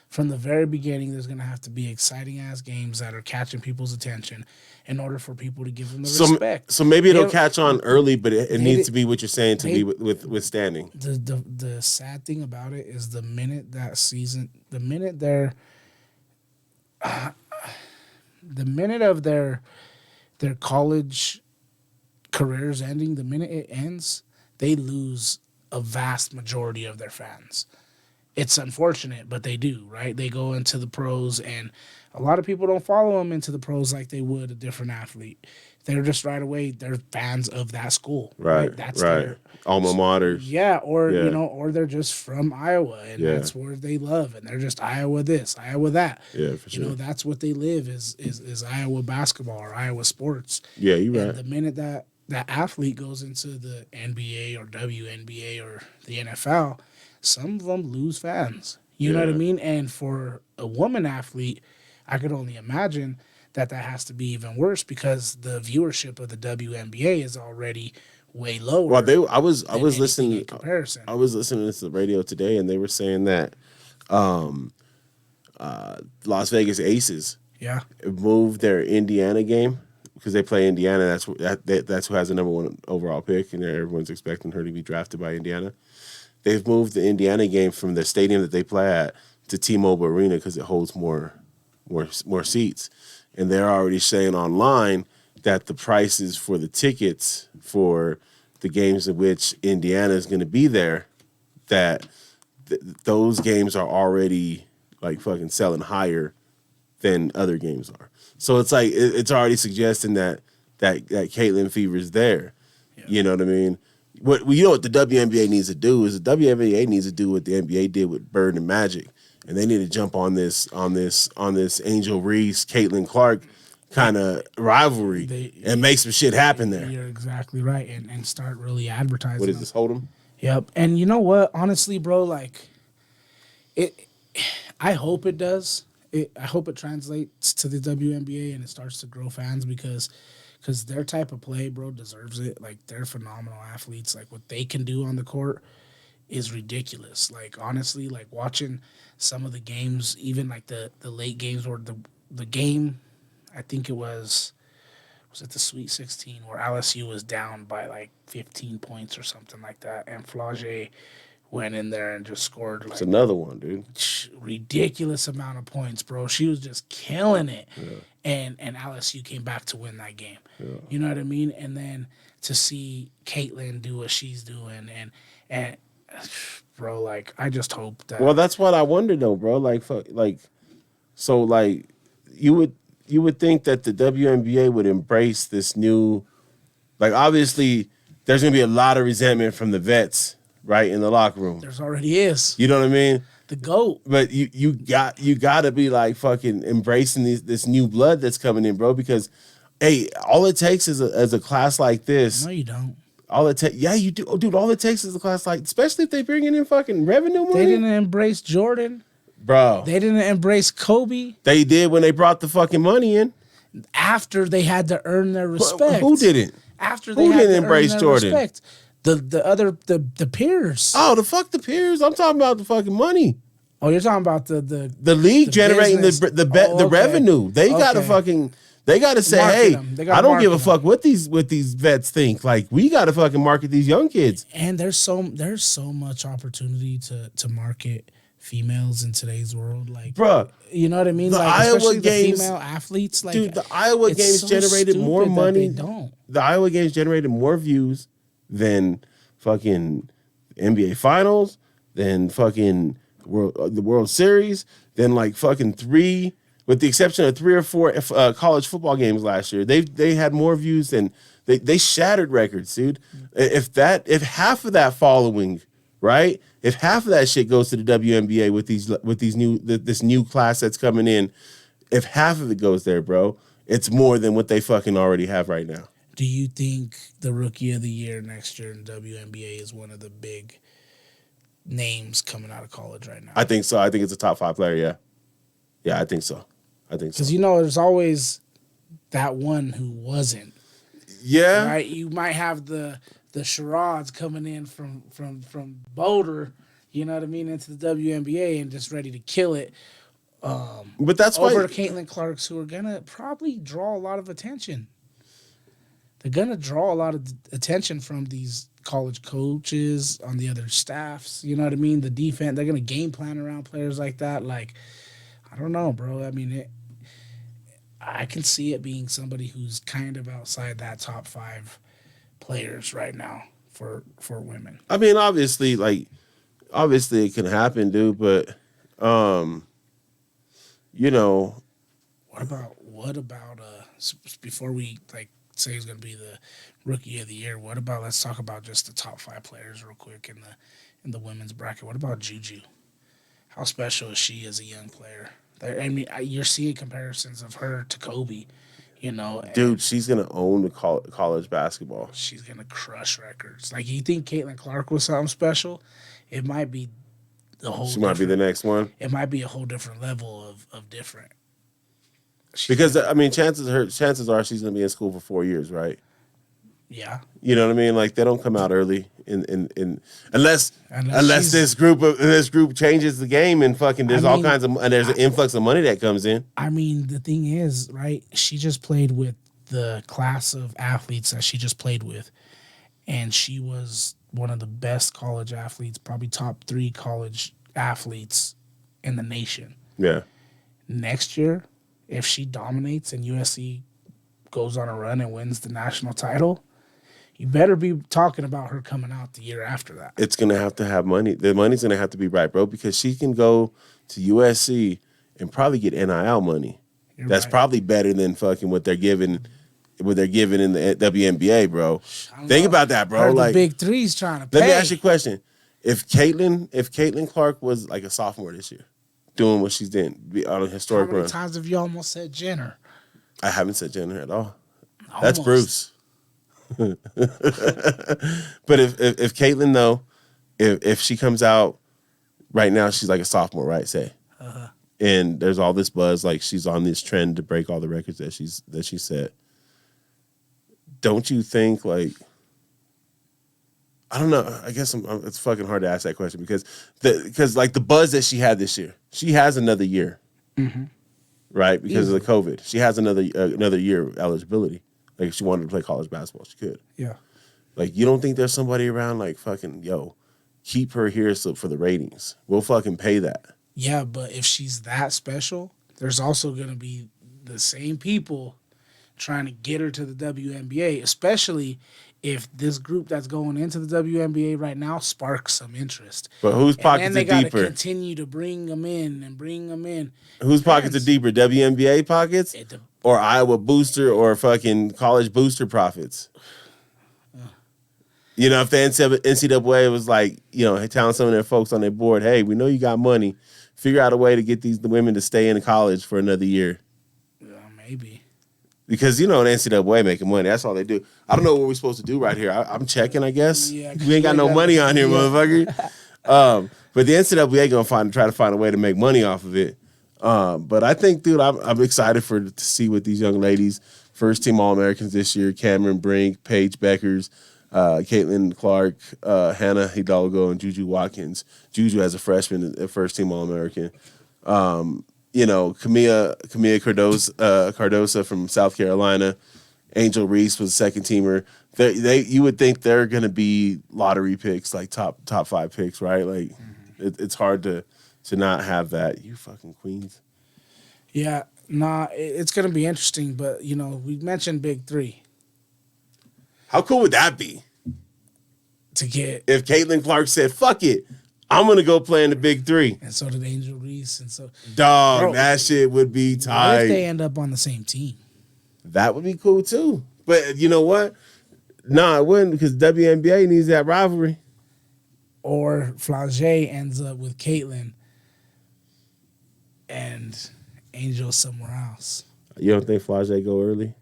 From the very beginning, there's going to have to be exciting-ass games that are catching people's attention in order for people to give them the respect. So maybe it'll catch on early, but it needs to be what you're saying to be withstanding. The sad thing about it is the minute they're the minute of their college careers ending, the minute it ends, they lose a vast majority of their fans. It's unfortunate, but they do, right? They go into the pros, and a lot of people don't follow them into the pros like they would a different athlete. They're just right away, they're fans of that school. Right. That's right. their Alma mater. Yeah, or or they're just from Iowa, and that's where they love, and they're just Iowa this, Iowa that. Yeah, for sure. You know, that's what they live is Iowa basketball or Iowa sports. Yeah, you're right. The minute that athlete goes into the NBA or WNBA or the NFL, some of them lose fans. You know what I mean? And for a woman athlete, I could only imagine that has to be even worse because the viewership of the WNBA is already way lower. Well, I was listening in comparison. I was listening to the radio today, and they were saying that Las Vegas Aces moved their Indiana game because they play Indiana. That's who has the number 1 overall pick, and everyone's expecting her to be drafted by Indiana. They've moved the Indiana game from the stadium that they play at to T-Mobile Arena because it holds more seats. And they're already saying online that the prices for the tickets for the games in which Indiana is going to be there, that those games are already like fucking selling higher than other games are. So it's like it's already suggesting that Caitlin fever is there. Yeah. You know what I mean? What the WNBA needs to do is the WNBA needs to do what the NBA did with Bird and Magic, and they need to jump on this Angel Reese, Caitlin Clark kind of rivalry and make some shit happen there. You're exactly right, and start really advertising. What is this? Hold'em? Yep. And you know what? Honestly, bro, like I hope it does. I hope it translates to the WNBA and it starts to grow fans because their type of play, bro, deserves it. Like, they're phenomenal athletes. Like, what they can do on the court is ridiculous. Like, honestly, like, watching some of the games, even, like, the late games or the game, I think it was it the Sweet 16 where LSU was down by, like, 15 points or something like that, and Flage went in there and just scored, like... It's another one, dude. Ridiculous amount of points, bro. She was just killing it. Yeah. And LSU came back to win that game. Yeah. You know what I mean? And then to see Caitlin do what she's doing and bro, like, I just hope that... Well, that's what I wonder, though, bro. So you would think that the WNBA would embrace this new... Like, obviously, there's going to be a lot of resentment from the vets, right, in the locker room. There's already is. You know what I mean? The GOAT. But you got to be like fucking embracing this new blood that's coming in, bro. Because, hey, all it takes is a class like this. No, you don't. Yeah, you do, dude. All it takes is a class like, especially if they bringing in fucking revenue money. They didn't embrace Jordan, bro. They didn't embrace Kobe. They did when they brought the fucking money in. After they had to earn their respect. Who didn't? After they had to embrace earn their Jordan? Respect. The peers. Oh, the fuck the peers. I'm talking about the fucking money. Oh, you're talking about the league generating business. the revenue. They gotta say, market hey, I don't give a fuck what these vets think. Like, we gotta fucking market these young kids. And there's so much opportunity to market females in today's world. Like, bruh, you know what I mean? The like, Iowa games, the female athletes, like, dude, the Iowa games generated more money. The Iowa games generated more views than fucking NBA Finals, than fucking the World Series, than like fucking with the exception of 3 or 4 college football games last year. They had more views than they shattered records, dude. If half of that following, right? If half of that shit goes to the WNBA with this new class that's coming in, if half of it goes there, bro, it's more than what they fucking already have right now. Do you think the Rookie of the Year next year in WNBA is one of the big names coming out of college right now? I think so. I think it's a top 5 player. Yeah. Yeah, I think so. Because there's always that one who wasn't. Yeah. Right? You might have the charades coming in from Boulder, you know what I mean, into the WNBA and just ready to kill it. But that's Over why Caitlin Clarks, who are gonna probably draw a lot of attention. They're gonna draw a lot of attention from these college coaches on the other staffs. You know what I mean? The defense, they're gonna game plan around players like that. Like, I don't know, bro. I mean, I can see it being somebody who's kind of outside that top 5 players right now for women. I mean, obviously it can happen, dude, but you know, What about before we like say who's gonna be the Rookie of the Year, what about, let's talk about just the top 5 players real quick in the women's bracket. What about Juju? How special is she as a young player? I mean, you're seeing comparisons of her to Kobe, you know. dude, she's gonna own the college basketball. She's gonna crush records. Like, you think Caitlin Clark was something special? It might be the whole. She might be the next one. It might be a whole different level of different. Because I mean, chances are she's gonna be in school for 4 years, right? Yeah. You know what I mean? Like, they don't come out early in unless Unless this group changes the game and fucking there's all kinds of, and there's an influx of money that comes in. I mean, the thing is, right? She just played with the class of athletes that she just played with, and she was one of the best college athletes, probably top 3 college athletes in the nation. Yeah. Next year, if she dominates and USC goes on a run and wins the national title, you better be talking about her coming out the year after that. It's going to have money. The money's going to have to be right, bro, because she can go to USC and probably get NIL money. That's right. Probably better than fucking what they're giving in the WNBA, bro. Think about that, bro. Like, the big three's trying to pay. Let me ask you a question. If Caitlin Clark was like a sophomore this year, doing what she's doing on a historic run. How many times have you almost said Jenner? I haven't said Jenner at all. Almost. That's Bruce. But if Caitlin, though, if she comes out right now, she's like a sophomore, right? Say, and there's all this buzz, like she's on this trend to break all the records that she set. Don't you think, like, I don't know. I guess it's fucking hard to ask that question because like the buzz that she had this year, she has another year, right? Because of the COVID, she has another year of eligibility. Like, if she wanted to play college basketball, she could. Yeah. Like, you don't think there's somebody around like fucking, yo, keep her here for the ratings. We'll fucking pay that. Yeah, but if she's that special, there's also going to be the same people trying to get her to the WNBA, especially if this group that's going into the WNBA right now sparks some interest. But whose pockets are deeper? And then they got to continue to bring them in. Whose pockets are deeper? WNBA pockets? Or Iowa booster or fucking college booster profits? You know, if the NCAA was like, you know, telling some of their folks on their board, hey, we know you got money. Figure out a way to get the women to stay in college for another year. Maybe. Because, you know, the NCAA making money. That's all they do. I don't know what we're supposed to do right here. I'm checking, I guess. Yeah, we ain't got no money on here, motherfucker. But the NCAA going to try to find a way to make money off of it. But I think, dude, I'm excited to see what these young ladies, first team All-Americans this year, Cameron Brink, Paige Beckers, Caitlin Clark, Hannah Hidalgo, and Juju Watkins. Juju as a freshman, a first team All-American. You know, Camilla Cardosa from South Carolina. Angel Reese was a second teamer. You would think they're going to be lottery picks, like top 5 picks, right? Like, it's hard to not have that. You fucking queens. Yeah, it's going to be interesting, but, you know, we mentioned Big 3. How cool would that be? If Caitlin Clark said, fuck it, I'm going to go play in the Big 3. And so did Angel Reese. And so, bro, that shit would be tight. What if they end up on the same team? That would be cool, too. But you know what? Nah, it wouldn't, because WNBA needs that rivalry. Or Flau'jae ends up with Caitlin and Angel somewhere else. You don't think Flau'jae go early?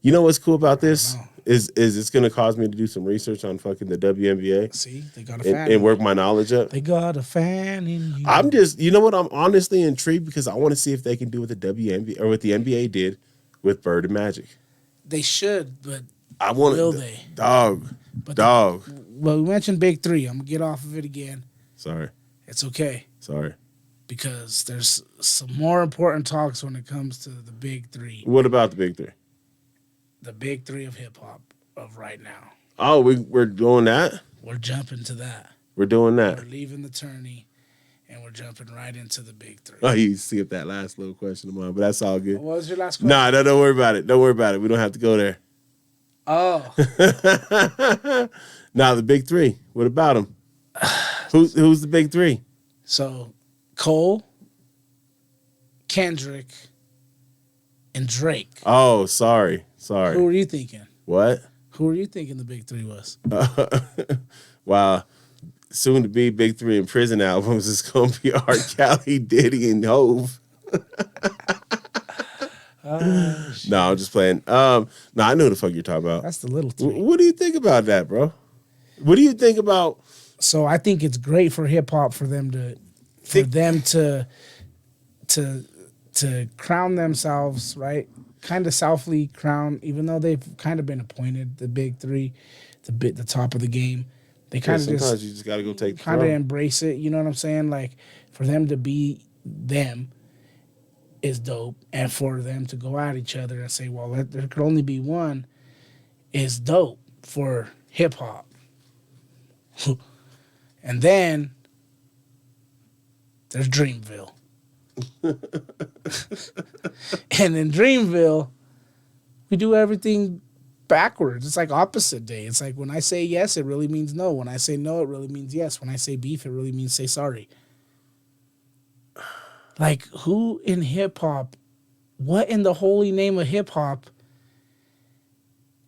You know what's cool about this know. is it's gonna cause me to do some research on fucking the WNBA See, they got a fan. and in work you. my knowledge up. They got a fan in you. I'm just, you know what? I'm honestly intrigued because I want to see if they can do what the WNBA or what the NBA did with Bird and Magic. They should, but I want will to, they? dog, But dog. Well, we mentioned Big Three. I'm gonna get off of it again. Sorry, It's okay sorry. because there's some more important talks when it comes to the Big Three. What about the big three? The Big Three of hip hop of right now. Oh, we're doing that. We're jumping to that. We're doing We're that. leaving the tourney, and we're jumping right into the Big Three. Oh, you skipped that last little question of mine, but that's all good. What was your last question? Nah, no, don't worry about it. Don't worry about it. We don't have to go there. Oh, Now the big three. What about them? Who's the big three? so Cole, Kendrick, and Drake. Oh, sorry. Who were you thinking? What? Who were you thinking the Big Three was? Wow. Soon to be big three in prison albums is gonna be R. Kelly, Diddy, and Hove. No, I'm just playing. No, I know who the fuck you're talking about. That's the little three. What do you think about that, bro? What do you think about? So I think it's great for hip hop for them to crown themselves, right? Kind of selfly crown, even though they've kind of been appointed the Big Three, the top of the game. They kind of Sometimes just you just gotta go take the kind of throne. embrace it. You know what I'm saying? Like for them to be them is dope, and for them to go at each other and say, "Well, there could only be one," is dope for hip hop. And then there's Dreamville. And in Dreamville, we do everything backwards. It's like opposite day. It's like when I say yes, it really means no. When I say no, it really means yes. When I say beef, it really means say sorry. Like, who in hip hop, what in the holy name of hip hop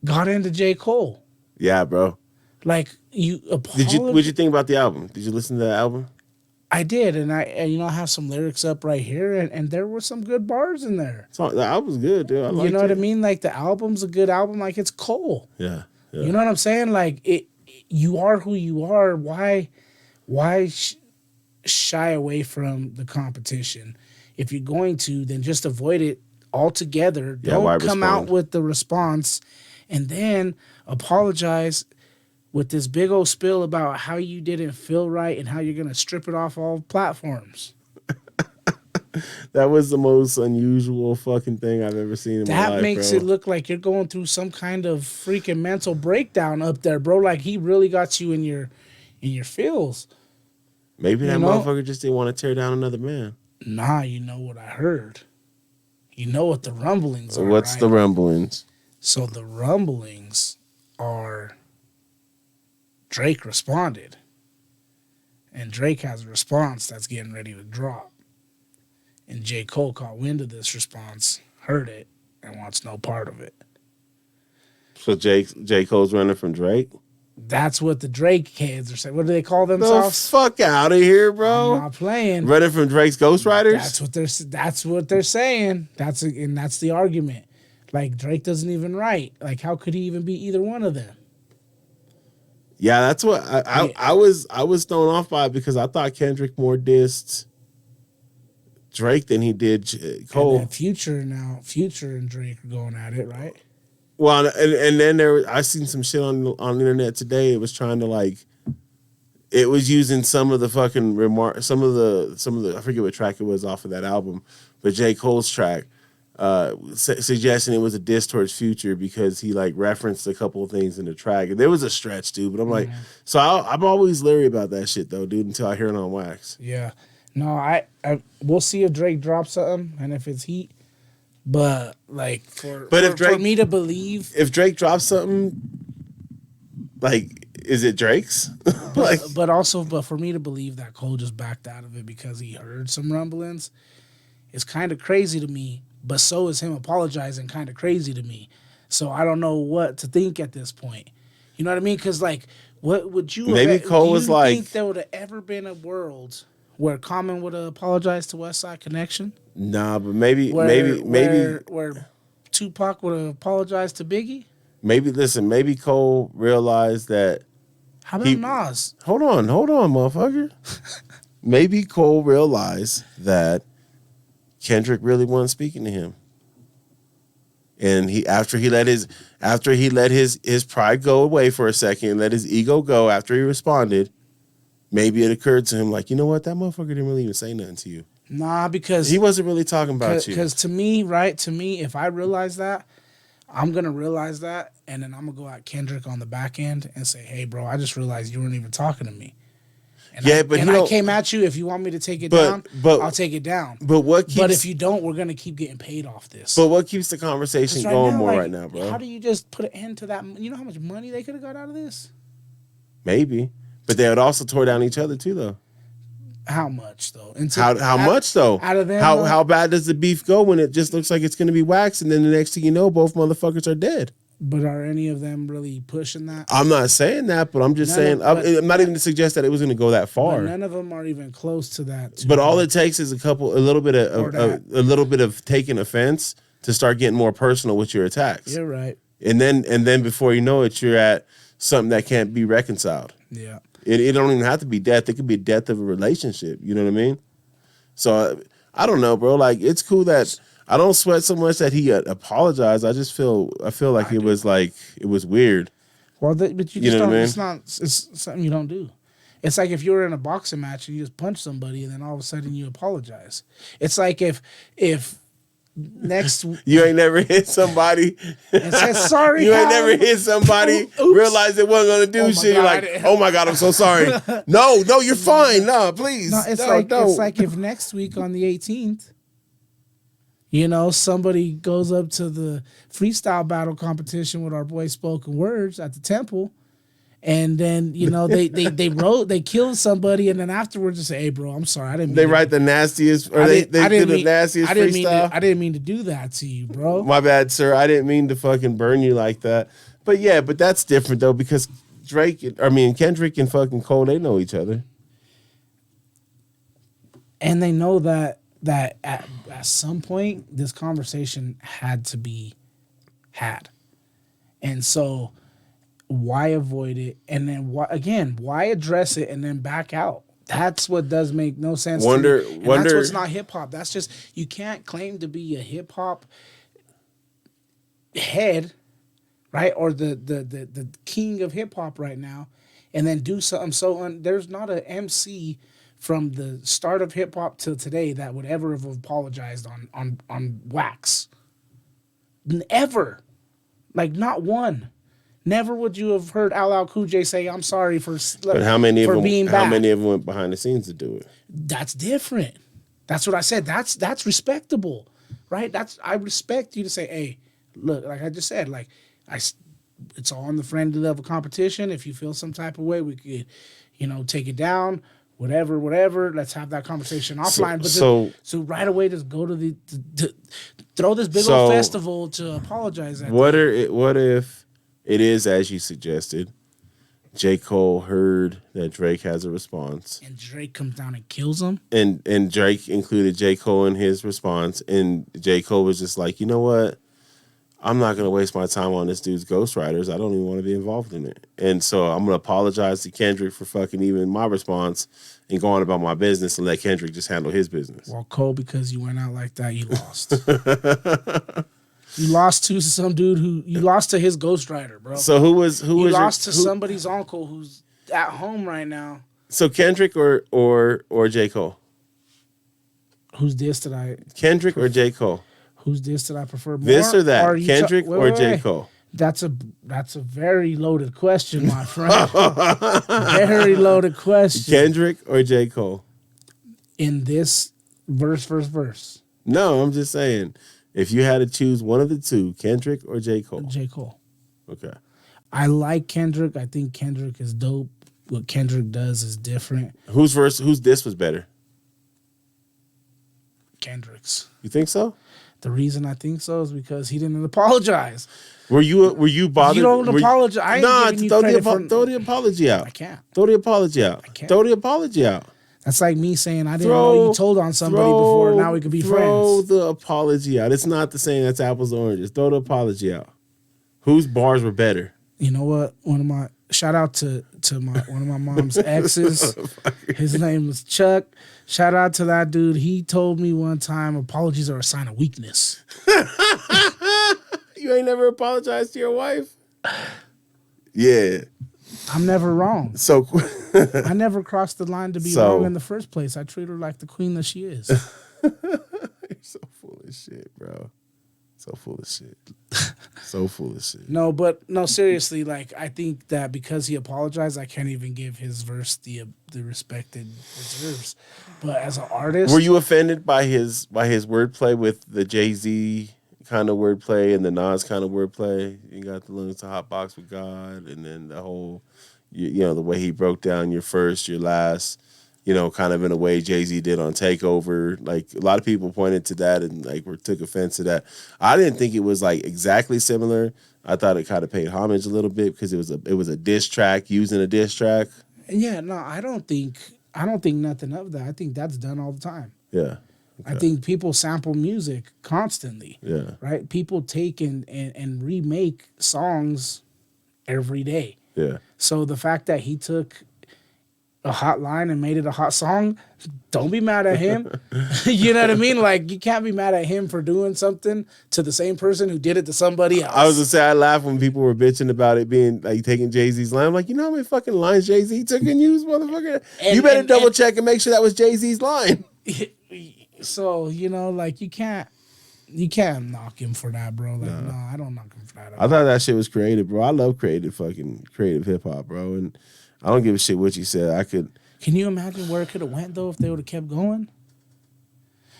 got into J. Cole? Yeah, bro. Like, you What'd you think about the album? Did you listen to the album? I did, and I have some lyrics up right here, and there were some good bars in there. The album's good, dude. I liked You know what I it. mean? Like, the album's a good album. Like, it's Cole. Yeah. You know what I'm saying? Like, you are who you are. Why shy away from the competition? If you're going to, then just avoid it altogether. Yeah, why Don't come out respond? with the response, and then apologize with this big old spill about how you didn't feel right and how you're going to strip it off all platforms. That was the most unusual fucking thing I've ever seen in my life. That makes bro. it look like you're going through some kind of freaking mental breakdown up there, bro. Like he really got you in your feels. Maybe that you know? motherfucker just didn't want to tear down another man. Nah, you know what I heard. You know what the rumblings are. What's right? the rumblings? So the rumblings are Drake responded. And Drake has a response that's getting ready to drop. And J. Cole caught wind of this response, heard it, and wants no part of it. So J. Cole's running from Drake? That's what the Drake kids are saying. What do they call The themselves? fuck out of here, I'm bro. not playing. Running from Drake's Ghostwriters? That's what they're saying. That's the argument. Like Drake doesn't even write. Like how could he even be either one of them? Yeah, that's what I was thrown off by it because I thought Kendrick more dissed Drake than he did Cole. And then Future and Drake are going at it, right? Well, and then I seen some shit on the internet today. It was trying to it was using some of the fucking some of the I forget what track it was off of that album, but J. Cole's track, suggesting it was a diss towards Future because he referenced a couple of things in the track. And there was a stretch, dude. But I'm like, so I'm always leery about that shit though, dude, until I hear it on wax. Yeah. No, I we'll see if Drake drops something and if it's heat. But for me to believe, If Drake drops something, is it Drake's? but for me to believe that Cole just backed out of it because he heard some rumblings is kind of crazy to me. But so is him apologizing kind of crazy to me. So I don't know what to think at this point. You know what I mean? Because what would you? Maybe Cole was like, think there would have ever been a world where Common would have apologized to West Side Connection? Nah, but maybe Where Tupac would have apologized to Biggie? Maybe Cole realized that. How about Nas? Hold on, motherfucker. Maybe Cole realized that Kendrick really wasn't speaking to him. And after he let his pride go away for a second, let his ego go after he responded, maybe it occurred to him like, you know what, that motherfucker didn't really even say nothing to you. Nah, because he wasn't really talking about you. Because to me, if I realize that, I'm gonna realize that, and then I'm gonna go at Kendrick on the back end and say, "Hey, bro, I just realized you weren't even talking to me." And I came at you. If you want me to take it down, I'll take it down. But if you don't, we're gonna keep getting paid off this. But what keeps the conversation going right now, bro? How do you just put an end to that? You know how much money they could have got out of this? Maybe, but they would also tore down each other too, though. How much though? How much though? Out of them, how bad does the beef go when it just looks like it's going to be wax, and then the next thing you know, both motherfuckers are dead? But are any of them really pushing that? I'm not saying that, but I'm just saying I'm not even to suggest that it was going to go that far. None of them are even close to that. But all it takes is a little bit of taking offense to start getting more personal with your attacks. You're right. And then before you know it, you're at something that can't be reconciled. Yeah. It don't even have to be death. It could be death of a relationship. You know what I mean? So I don't know, bro. Like, it's cool that I don't sweat so much that he apologized. I feel like it was weird. Well, but you just don't. I mean? It's something you don't do. It's like if you were in a boxing match and you just punch somebody and then all of a sudden you apologize. It's like if next you ain't never hit somebody and said sorry. You ain't never hit somebody, realized they wasn't gonna do shit. You're like, oh my God, I'm so sorry. No, you're fine. No, please. No, it's like if next week on the 18th, somebody goes up to the freestyle battle competition with our boy Spoken Words at the Temple. And then, they killed somebody, and then afterwards they say, "Hey, bro, I'm sorry, I didn't mean They write the nastiest, or they do the nastiest freestyle. I didn't mean to do that to you, bro. My bad, sir. I didn't mean to fucking burn you like that. But yeah, that's different though, because Kendrick and fucking Cole, they know each other, and they know that at some point this conversation had to be had, and so. Why avoid it? And then why address it and then back out? That's what does make no sense. That's what's not hip hop. That's just, you can't claim to be a hip hop head, right? Or the king of hip hop right now, and then do something there's not an MC from the start of hip hop till today that would ever have apologized on wax. Ever. Like, not one. Never would you have heard LL Cool J say, "I'm sorry for being bad." How many of them went behind the scenes to do it? That's different. That's what I said. That's respectable, right? I respect you to say, "Hey, look," like I just said, it's all on the friendly level competition. If you feel some type of way, we could, take it down. Whatever. Let's have that conversation offline. So right away, just go to throw this big old festival to apologize. What if? It is, as you suggested, J. Cole heard that Drake has a response. And Drake comes down and kills him. And Drake included J. Cole in his response. And J. Cole was just like, you know what? I'm not going to waste my time on this dude's ghostwriters. I don't even want to be involved in it. And so I'm going to apologize to Kendrick for fucking even my response and go on about my business and let Kendrick just handle his business. Well, Cole, because you went out like that, you lost. You lost to some dude you lost to his ghostwriter, bro. So who lost to somebody's uncle who's at home right now. So Kendrick or J. Cole? Who's this that I... Kendrick or J. Cole? Who's this that I prefer more? This or that? Kendrick or J. Cole? That's a very loaded question, my friend. Very loaded question. Kendrick or J. Cole? In this verse. No, I'm just saying... If you had to choose one of the two, Kendrick or J. Cole? J. Cole. Okay. I like Kendrick. I think Kendrick is dope. What Kendrick does is different. Whose diss was better? Kendrick's. You think so? The reason I think so is because he didn't apologize. Were you bothered? You don't apologize. Throw the apology out. I can't. Throw the apology out. I can't. Throw the apology out. That's like me saying I didn't know you told on somebody before. Now we could be Throw friends. the apology out. It's not the same. That's apples and oranges. Throw the apology out. Whose bars were better? You know what? Shout out to one of my mom's exes. His name was Chuck. Shout out to that dude. He told me one time apologies are a sign of weakness. You ain't never apologized to your wife? Yeah. I'm never wrong. So I never crossed the line to be wrong in the first place. I treat her like the queen that she is. You're so full of shit, bro. So full of shit. So full of shit. No, seriously, like I think that because he apologized, I can't even give his verse the respect it deserves. But as an artist, Were you offended by his wordplay with the Jay-Z kind of wordplay and the Nas kind of wordplay? You got the Linux to Hot Box with God, and then the whole, you know, the way he broke down your first, your last, you know, kind of in a way Jay-Z did on Takeover. Like a lot of people pointed to that and like took offense to that. I didn't think it was like exactly similar. I thought it kind of paid homage a little bit because it was a diss track using a diss track. yeah, no, I don't think nothing of that. I think that's done all the time. Yeah. I think people sample music constantly. Yeah. Right? People take and remake songs every day. Yeah. So the fact that he took a hot line and made it a hot song, don't be mad at him. You know what I mean? Like, you can't be mad at him for doing something to the same person who did it to somebody else. I was gonna say I laughed when people were bitching about it being like taking Jay-Z's line. I'm like, you know how many fucking lines Jay-Z took and used, motherfucker? You better double check and make sure that was Jay-Z's line. So, you know, like you can't knock him for that, bro. Like, no, I don't knock him for that. I thought that shit was creative, bro. I love creative hip hop, bro. And I don't give a shit what you said. I could. Can you imagine where it could have went though if they would have kept going?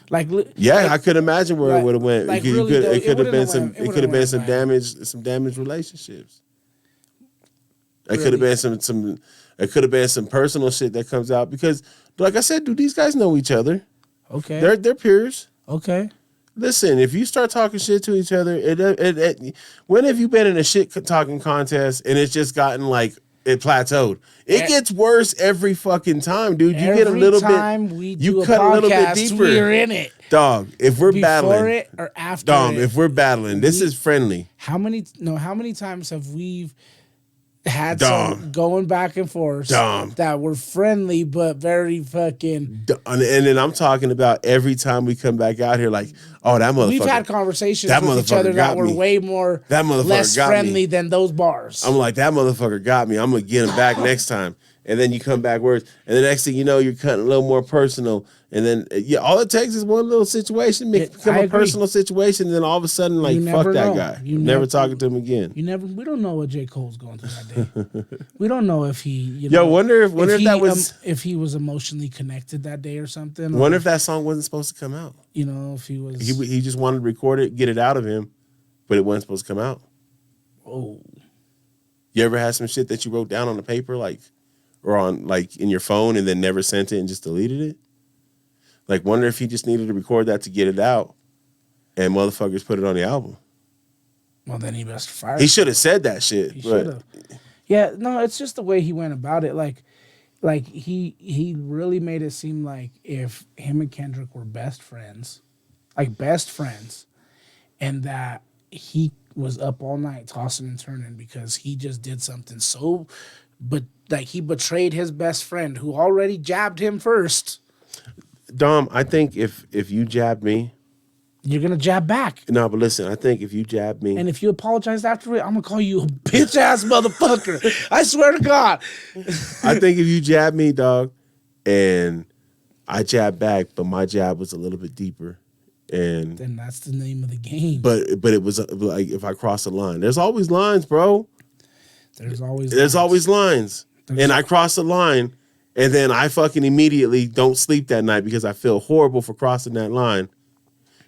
Like, I could imagine where it would have went. Like, It could have been some damaged relationships. It could have been some. It could have been some personal shit that comes out because, like I said, dude, these guys know each other. Okay. They're peers. Okay. Listen, if you start talking shit to each other, when have you been in a shit talking contest and it's just gotten like it plateaued? It gets worse every fucking time, dude. You get a little bit. You cut a little bit deeper. We're in it, dog. If we're before battling, it or after dog. it. If we're battling, this is friendly. How many times have we had Dom. some going back and forth Dom. that were friendly but very fucking. And then I'm talking about every time we come back out here, like, oh, that motherfucker. We've had conversations that with each other motherfucker that got were me. way more That motherfucker less got friendly me. than those bars. I'm like, that motherfucker got me. I'm gonna get him back next time. And then you come back worse. And the next thing you know, you're cutting a little more personal. And then all it takes is one little situation, become I a agree. personal situation, and then all of a sudden, like, You fuck never that know. guy. You Never never- talking to him again. We don't know what J. Cole's going through that day. We don't know if he, Yo, wonder if that was. if he was emotionally connected that day or something. Wonder or, if that song wasn't supposed to come out. you know, if he was. He just wanted to record it, get it out of him, but it wasn't supposed to come out. Oh, You ever had some shit that you wrote down on the paper, like, or on like in your phone, and then never sent it and just deleted it? Like, wonder if he just needed to record that to get it out, and motherfuckers put it on the album. well, then he best fire. He should have said that shit. He but should have. Yeah, no, it's just the way he went about it. Like he really made it seem like if him and Kendrick were best friends, and that he was up all night tossing and turning because he just did something so, but like he betrayed his best friend who already jabbed him first. Dom, I think if you jab me, You're gonna jab back. no, but listen, I think if you jab me, And if you apologize after it, I'm gonna call you a bitch ass motherfucker. I swear to God. I think if you jab me, dog, and I jab back, but my jab was a little bit deeper, and Then that's the name of the game. but it was like if I cross a line, there's always lines, bro. There's always lines. And I cross the line, and then I fucking immediately don't sleep that night because I feel horrible for crossing that line.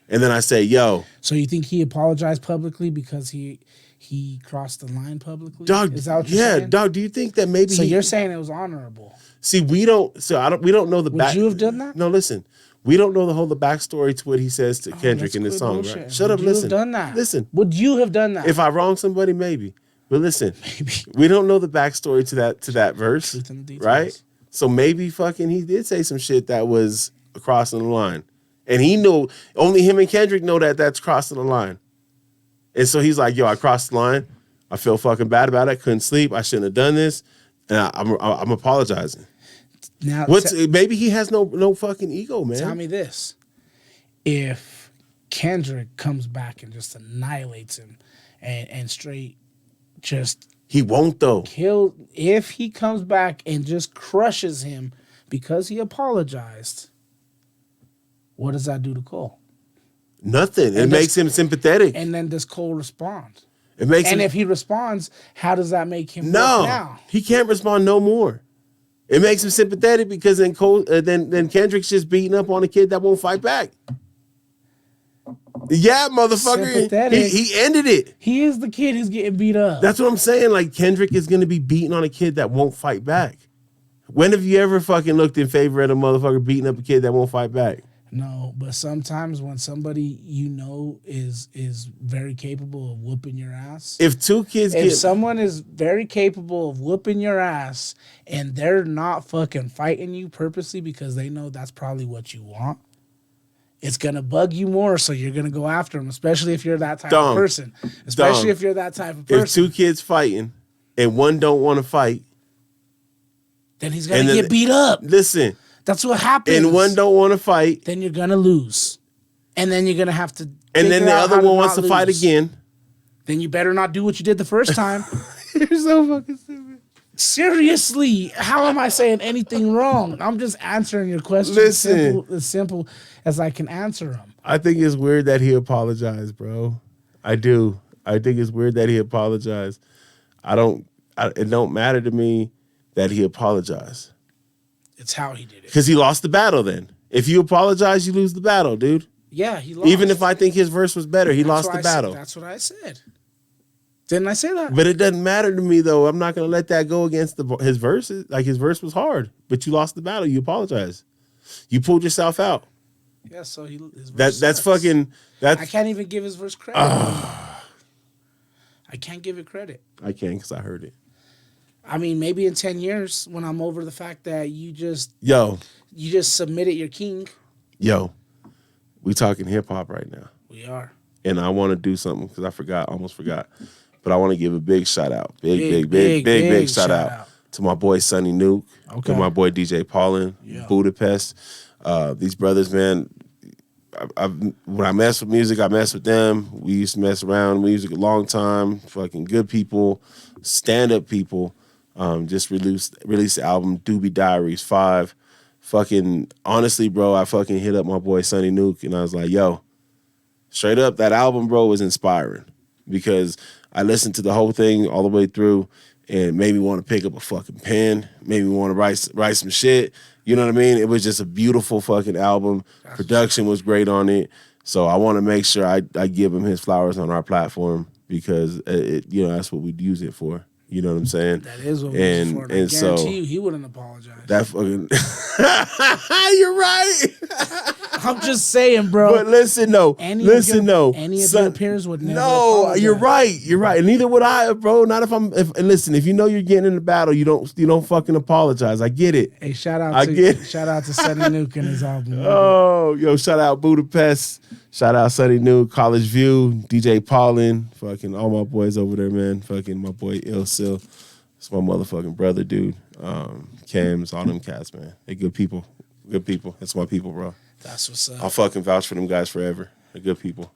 And then I say, yo, So you think he apologized publicly because he crossed the line publicly? dog, Is that what you're saying? dog, do you think that maybe So you're saying it was honorable? See, we don't know the Would you have done that? No, listen. We don't know the backstory to what he says to Kendrick That's in this good song, bullshit. right? Shut up, Would you listen. have done that? Listen. Would you have done that? If I wrong somebody, maybe. But listen, Maybe. we don't know the backstory to that verse, Truth in the details. right? So maybe fucking he did say some shit that was crossing the line. And he knew, only him and Kendrick know that that's crossing the line. And so he's like, yo, I crossed the line. I feel fucking bad about it. Couldn't sleep. I shouldn't have done this. And I'm apologizing. Now, Maybe he has no fucking ego, man. tell me this. If Kendrick comes back and just annihilates him and straight just He won't, though. if he comes back and just crushes him because he apologized, what does that do to Cole? Nothing. It makes him sympathetic. And then does Cole respond? It makes And him, if he responds, how does that make him look no, now? he can't respond no more. It makes him sympathetic because then then Kendrick's just beating up on a kid that won't fight back. Yeah, motherfucker. Sympathetic. He ended it. He is the kid who's getting beat up. That's what I'm saying. Like, Kendrick is going to be beating on a kid that won't fight back. When have you ever fucking looked in favor of a motherfucker beating up a kid that won't fight back? No, but sometimes when somebody you know is very capable of whooping your ass. If two kids If get... someone is very capable of whooping your ass and they're not fucking fighting you purposely because they know that's probably what you want, it's going to bug you more, so you're going to go after them, especially if you're that type of person. Especially if you're that type of person. If two kids fighting and one don't want to fight... then he's going to get beat up. Listen... That's what happens. And one don't want to fight. Then you're going to lose. And then you're going to have to... And then the other one wants to fight again. Then you better not do what you did the first time. You're so fucking stupid. Seriously, how am I saying anything wrong? I'm just answering your question as simple as I can answer them. I think it's weird that he apologized, bro. I do. I think it's weird that he apologized. It don't matter to me that he apologized. It's how he did it. Because he lost the battle then. If you apologize, you lose the battle, dude. Yeah, he lost. Even if I think his verse was better, he lost the battle. That's what I said. Didn't I say that? But it doesn't matter to me, though. I'm not going to let that go against his verses. Like, his verse was hard, but you lost the battle. You apologize. You pulled yourself out. Yeah, so his verse That's sucks. fucking... I can't even give his verse credit. I can't give it credit. I can because I heard it. I mean, maybe in 10 years when I'm over the fact that you just submitted your king. Yo, we talking hip hop right now. We are. And I want to do something because almost forgot. But I want to give a big shout out. Big shout out to my boy Sonny Nuke, to my boy DJ Paulin, Budapest. These brothers, man, when I mess with music, I mess with them. We used to mess around with music a long time. Fucking good people, stand-up people. Just released the album Doobie Diaries 5. Fucking honestly, bro, I fucking hit up my boy Sonny Nuke and I was like, yo, straight up, that album, bro, was inspiring because I listened to the whole thing all the way through and it made me want to pick up a fucking pen, made me want to write some shit. You know what I mean? It was just a beautiful fucking album. Production was great on it. So I want to make sure I give him his flowers on our platform because that's what we'd use it for. You know what I'm saying? That is what we're for. And I guarantee you he wouldn't apologize. That fucking... You're right. I'm just saying, bro. But listen, though. Any of your peers would never apologize. You're right. You're right. And neither would I, bro. Not if I'm... And listen, if you know you're getting in the battle, you don't fucking apologize. I get it. Hey, shout out to Sonny Nuke and his album. Oh, yo, shout out Budapest. Shout out Sonny Nuke, College View, DJ Paulin, fucking all my boys over there, man. Fucking my boy Ilsil. It's my motherfucking brother, dude. Cams, all them cats, man. They good people. Good people. That's my people, bro. That's what's up. I'll fucking vouch for them guys forever. They're good people.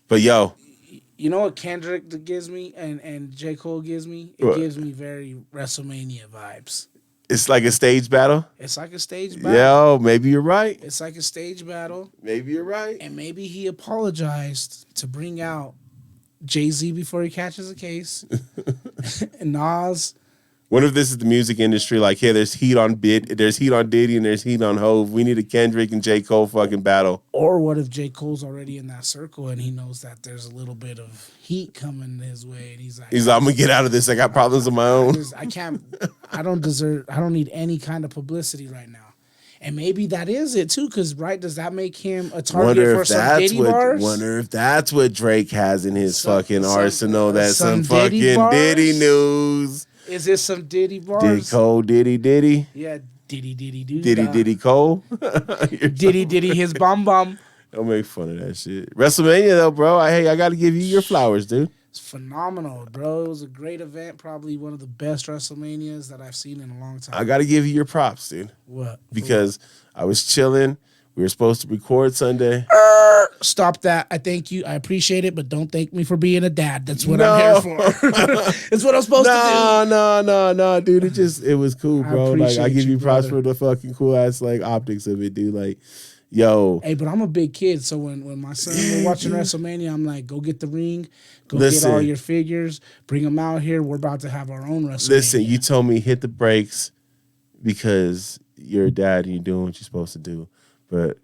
But yo. You know what Kendrick gives me and J. Cole gives me? It gives me very WrestleMania vibes. It's like a stage battle? It's like a stage battle. Yo, maybe you're right. It's like a stage battle. Maybe you're right. And maybe he apologized to bring out Jay-Z before he catches a case. And Nas. What if this is the music industry? Like, hey, there's heat on Diddy and there's heat on Hove. We need a Kendrick and J. Cole fucking battle. Or what if J. Cole's already in that circle and he knows that there's a little bit of heat coming his way and he's like, I'm gonna get out of this. I got problems of my own. I don't need any kind of publicity right now. And maybe that is it too, because does that make him a target for some Diddy bars? Wonder if that's what Drake has in his fucking arsenal. That's some fucking Diddy Diddy news. Is this some Diddy bars? Diddy Cole, Diddy. Yeah, Diddy do. Diddy Cole. Diddy his bum. Don't make fun of that shit. WrestleMania though, bro. I got to give you your flowers, dude. It's phenomenal, bro. It was a great event. Probably one of the best WrestleManias that I've seen in a long time. I got to give you your props, dude. What? Because I was chilling. We were supposed to record Sunday. Stop that. I thank you. I appreciate it, but don't thank me for being a dad. That's what I'm here for. It's what I'm supposed to do. No, dude. It was cool, bro. Like I give you props brother. for the fucking cool ass like optics of it, dude. Like, yo. Hey, but I'm a big kid, so when my son was watching WrestleMania, I'm like, go get the ring, go Listen. get all your figures, bring them out here. We're about to have our own WrestleMania. Listen, you told me hit the brakes because you're a dad and you're doing what you're supposed to do. But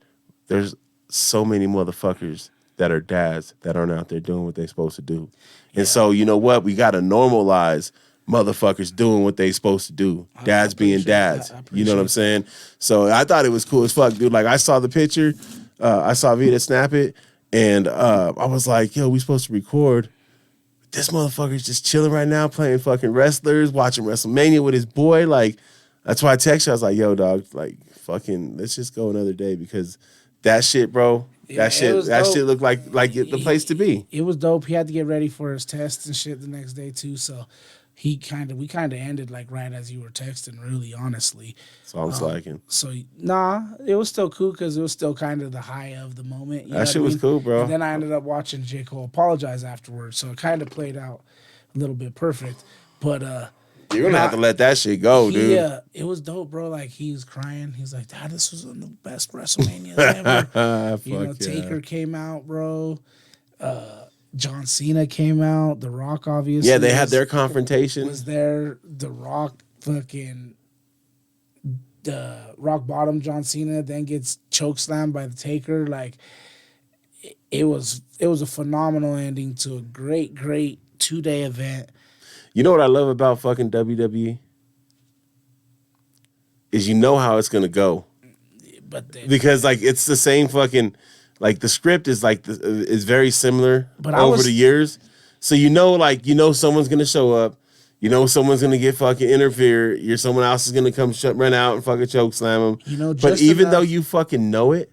there's so many motherfuckers that are dads that aren't out there doing what they're supposed to do. And so, you know what? We got to normalize motherfuckers doing what they supposed to do. Dads being dads. You know what I'm saying? So I thought it was cool as fuck, dude. Like I saw the picture. I saw Vita snap it. And I was like, yo, we supposed to record. This motherfucker's just chilling right now playing fucking wrestlers, watching WrestleMania with his boy. Like, that's why I texted you. I was like, yo, dog, like, fucking, let's just go another day because that shit, bro, Yeah, that shit looked like the place to be. It was dope. He had to get ready for his tests and shit the next day too. So we kind of ended like right as you were texting. Really, honestly. So I was slacking. So it was still cool because it was still kind of the high of the moment. You know That shit was cool, bro. And then I ended up watching J. Cole apologize afterwards, so it kind of played out a little bit perfect. But You're gonna have to let that shit go, dude. Yeah, it was dope, bro. Like he was crying. He's like, "Dad, this was one of the best WrestleManias ever." Taker came out, bro. John Cena came out. The Rock, obviously. Yeah, they had their confrontation. Was there? The Rock, fucking, rock bottom John Cena, then gets choke slammed by the Taker. Like, it was a phenomenal ending to a great 2-day event. You know what I love about fucking WWE? Is you know how it's gonna go. But Because like it's the same fucking like the script is like is very similar over the years. So someone's gonna show up, someone's gonna get fucking interfere, someone else is gonna come run out and fucking choke slam them. But even though you fucking know it,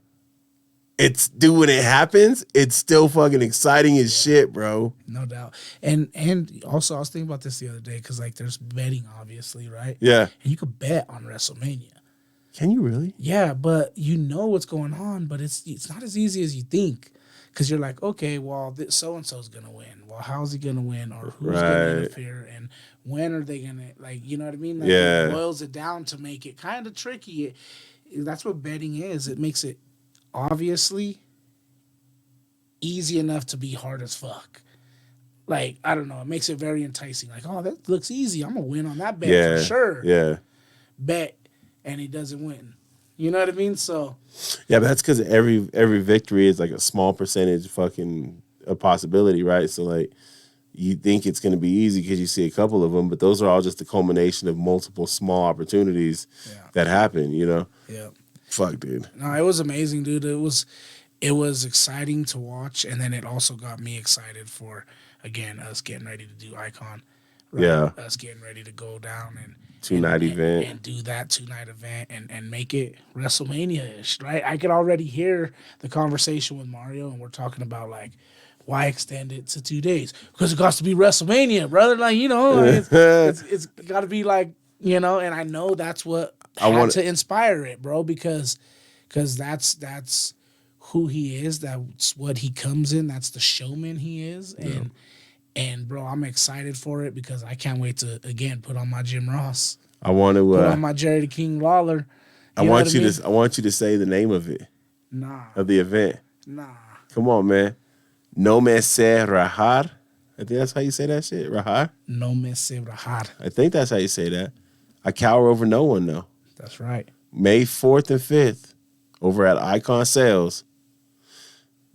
when it happens, it's still fucking exciting as shit, bro. No doubt. And also I was thinking about this the other day because like there's betting, obviously, right? Yeah. And you could bet on WrestleMania. Can you really? Yeah, but you know what's going on, but it's not as easy as you think. Because you're like, okay, well, so-and-so's going to win. Well, how's he going to win? Or who's going to interfere? And when are they going to, like, you know what I mean? Like, it boils it down to make it kind of tricky. That's what betting is. It makes it obviously easy enough to be hard as fuck. Like, I don't know. It makes it very enticing. Like, oh, that looks easy. I'm going to win on that bet for sure. Yeah. Bet, and he doesn't win. You know what I mean? So yeah, but that's because every victory is like a small percentage fucking a possibility, right? So like you think it's going to be easy because you see a couple of them, but those are all just the culmination of multiple small opportunities that happen, Yeah. Fuck, dude. No, it was amazing, dude. It was exciting to watch, and then it also got me excited for, again, us getting ready to do Icon. Right? Yeah. Us getting ready to go down and two-night event. And do that 2-night event and make it WrestleMania-ish, right? I could already hear the conversation with Mario, and we're talking about, like, why extend it to 2 days? Because it got to be WrestleMania, brother. Like, it's got to be like, and I know that's what had to inspire it, bro, because that's who he is. That's what he comes in. That's the showman he is. And bro, I'm excited for it because I can't wait to again put on my Jim Ross. I want to put on my Jerry the King Lawler. I want you to say the name of it. Nah. Of the event. Nah. Come on, man. No me se rajar. I think that's how you say that shit. Rajar. No me se rajar. I think that's how you say that. I cower over no one though. That's right. May 4th and 5th over at Icon Sales.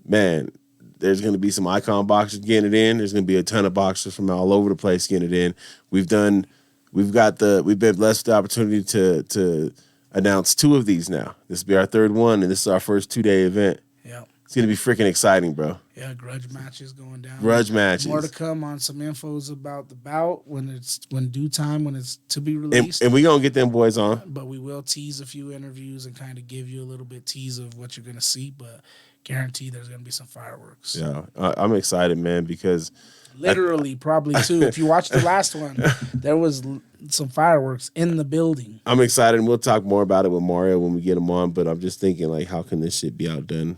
Man, there's going to be some Icon boxers getting it in. There's going to be a ton of boxers from all over the place getting it in. We've been blessed with the opportunity to announce 2 of these now. This will be our 3rd one, and this is our first 2-day event. Yep. It's gonna be freaking exciting, bro. Yeah, grudge matches going down. Grudge matches. More to come on some infos about the bout when it's due time, when it's to be released. And we gonna get them boys on. But we will tease a few interviews and kind of give you a little bit tease of what you're gonna see. But guarantee there's gonna be some fireworks. Yeah, I'm excited, man, because Literally, probably too. If you watch the last one, there was some fireworks in the building. I'm excited, and we'll talk more about it with Mario when we get him on. But I'm just thinking, like, how can this shit be outdone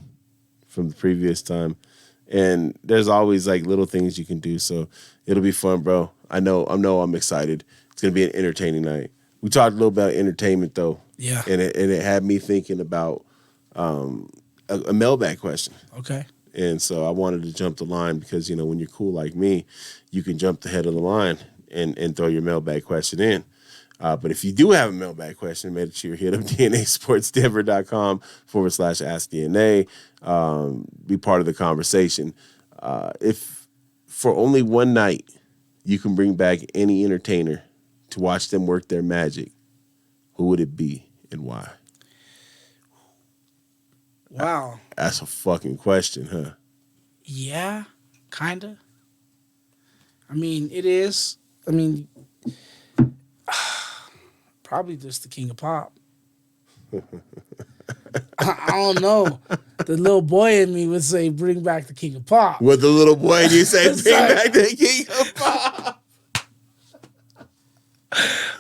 from the previous time? And there's always like little things you can do, so it'll be fun, bro. I know I'm excited. It's gonna be an entertaining night. We talked a little about entertainment though, Yeah. and it had me thinking about a mailbag question. Okay. And so I wanted to jump the line because, when you're cool like me, you can jump the head of the line and throw your mailbag question in. But if you do have a mailbag question, make sure you hit up DNASportsDenver.com/AskDNA. Be part of the conversation. If for only one night you can bring back any entertainer to watch them work their magic, who would it be and why? Wow. That's a fucking question, huh? Yeah, kinda. I mean, it is. I mean, probably just the King of Pop. I don't know. The little boy in me would say, "Bring back the King of Pop." What the little boy you say, bring Sorry. back the King of Pop.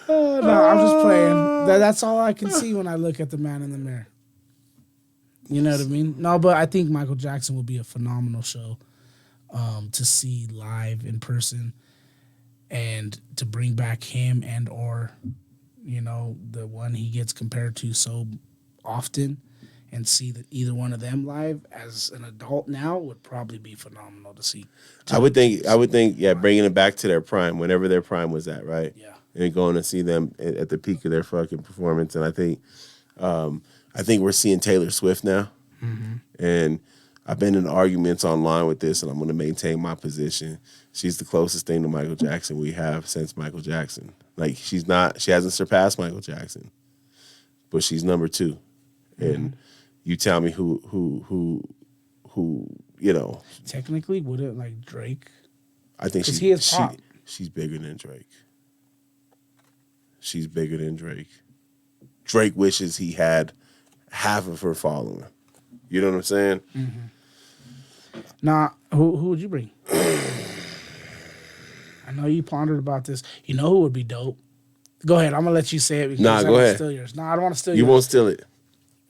No, I'm just playing. That's all I can see when I look at the man in the mirror. You know what I mean? No, but I think Michael Jackson would be a phenomenal show to see live in person, and to bring back him and or the one he gets compared to so often, and see that either one of them live as an adult now would probably be phenomenal to see. I would think, yeah, bringing it back to their prime, whenever their prime was at, right? Yeah. And going to see them at the peak of their fucking performance. And I think we're seeing Taylor Swift now. Mm-hmm. And I've been in arguments online with this, and I'm going to maintain my position. She's the closest thing to Michael Jackson we have since Michael Jackson. Like, she hasn't surpassed Michael Jackson, but she's number 2. Mm-hmm. And you tell me who, Technically, would it like Drake? I think 'Cause he is pop. she's bigger than Drake. She's bigger than Drake. Drake wishes he had half of her following. You know what I'm saying? Nah, who would you bring? I know you pondered about this. You know who would be dope? Go ahead. I'm gonna let you say it because Nah, I go don't ahead. steal yours. Nah, I don't want to steal You yours. won't steal it.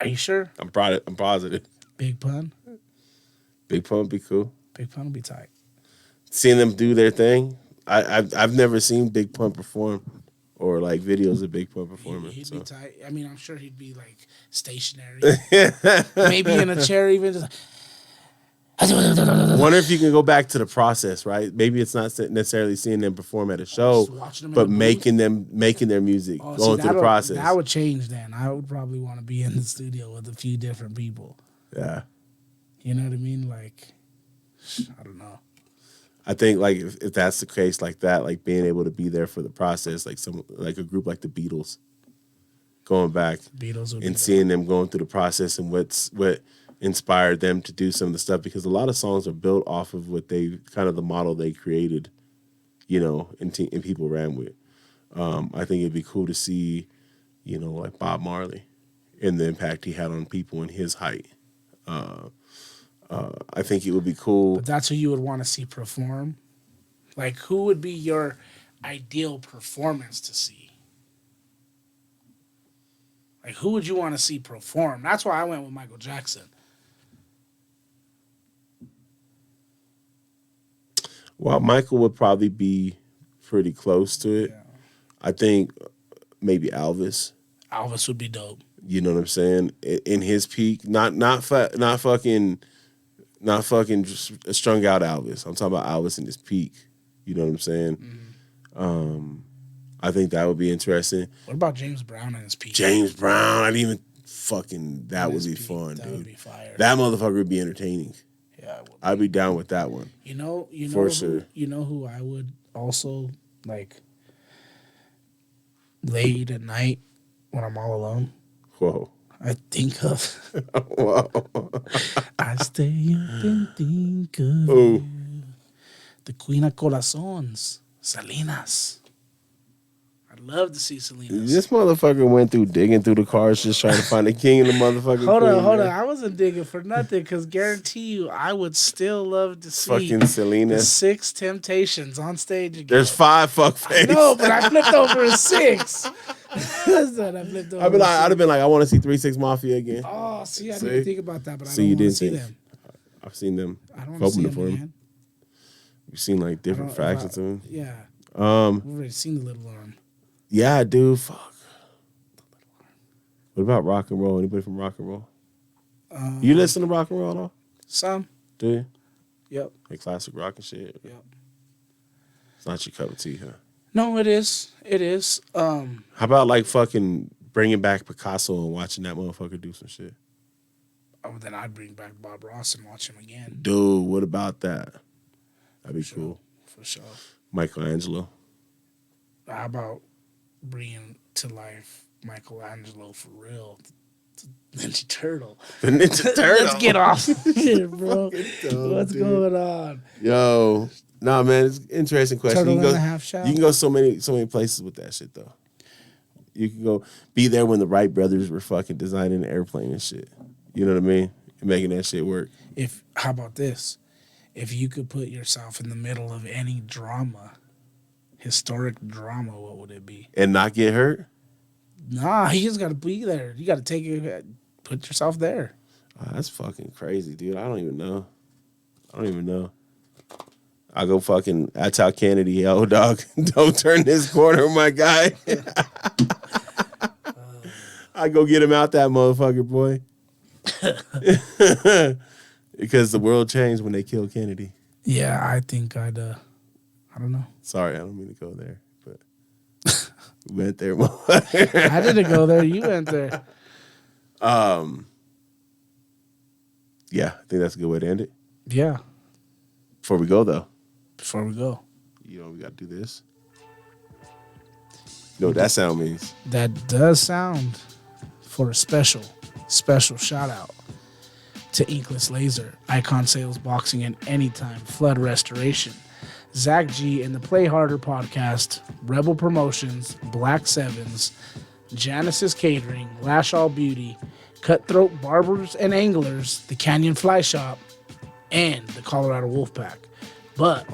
Are you sure? I'm positive. Big Pun. Big Pun be cool. Big Pun will be tight. Seeing them do their thing. I've never seen Big Pun perform or like videos of Big Pun performing. He'd So. be tight. I mean, I'm sure he'd be like stationary, maybe in a chair, even just. Wonder if you can go back to the process, right? Maybe it's not necessarily seeing them perform at a show, Just watching them in but the making their music, Oh, going through the process. That would change. Then I would probably want to be in the studio with a few different people. Yeah. You know what I mean? Like, I don't know. I think like if that's the case, like that, like being able to be there for the process, like a group like the Beatles, going back Beatles would be and dope. seeing them going through the process and what inspired them to do some of the stuff, because a lot of songs are built off of what they kind of the model they created, and people ran with. I think it'd be cool to see, like Bob Marley and the impact he had on people in his height. I think it would be cool. But that's who you would want to see perform. Like, who would be your ideal performance to see? Like, who would you want to see perform? That's why I went with Michael Jackson. Well, Michael would probably be pretty close to it. Yeah. I think maybe Elvis. Elvis would be dope. You know what I'm saying? In his peak, not fucking just strung out Elvis. I'm talking about Elvis in his peak. You know what I'm saying? Mm-hmm. I think that would be interesting. What about James Brown in his peak? James Brown, I'd even fucking that In would his be peak, fun, that dude. would be fire. That motherfucker would be entertaining. Yeah, it would. I'd be down with that one. You know For who, sure. You know who I would also like late at night when I'm all alone? Whoa. I think of. Wow. I stay up and think of Ooh. you. The Queen of Corazones, Salinas. I'd love to see Salinas. This motherfucker went through digging through the cars just trying to find the king and the motherfucking Hold queen. on. man. I wasn't digging for nothing because guarantee you, I would still love to see Fucking the Selena. 6 Temptations on stage again. There's 5 fuckface. No, but I flipped over a 6. That's what I flipped over. I'd have been like, I want to see 3 6 Mafia again. Oh, see, I See? didn't think about that, but See, I you don't want to didn't see think. them. I've seen them. I don't want to see Opening them, for him. man. You've seen like different fractions of him. Yeah, Um, we've already seen the Little Arm. yeah, dude. Fuck. What about rock and roll? Anybody from rock and roll? You listen to rock and roll at all? Some. Do you? Yep. Like classic rock and shit? Yep. It's not your cup of tea, huh? No, it is. It is. How about like fucking bringing back Picasso and watching that motherfucker do some shit? Oh, then I'd bring back Bob Ross and watch him again. Dude, what about that? That'd be cool. For sure. Michelangelo. How about bringing to life Michelangelo for real? The Ninja Turtle. The Ninja Turtle. Let's get off here, bro. dumb, What's dude. going on? Yo. Nah, man, it's an interesting question. Turtle You can and go, a half shell? you can go so many places with that shit though. You can go be there when the Wright brothers were fucking designing the airplane and shit. You know what I mean? And making that shit work. How about this? If you could put yourself in the middle of any drama, historic drama, what would it be? And not get hurt? Nah, you just got to be there. You got to take it, put yourself there. Oh, that's fucking crazy, dude. I don't even know. I go fucking, I tell Kennedy, yo, dog, don't turn this corner, my guy. I go get him out that motherfucker, boy. Because the world changed when they killed Kennedy. Yeah, I think I don't know. Sorry, I don't mean to go there, but we went there, motherfucker. I didn't go there. You went there. Yeah, I think that's a good way to end it. Yeah. Before we go, though, Before we go, you know, we got to do this. You know what that sound means? that does sound for a special shout out to Inkless Laser, Icon Sales Boxing, and Anytime Flood Restoration, Zach G and the Play Harder podcast, Rebel Promotions, Black Sevens, Janice's Catering, Lash All Beauty, Cutthroat Barbers and Anglers, the Canyon Fly Shop, and the Colorado Wolfpack. But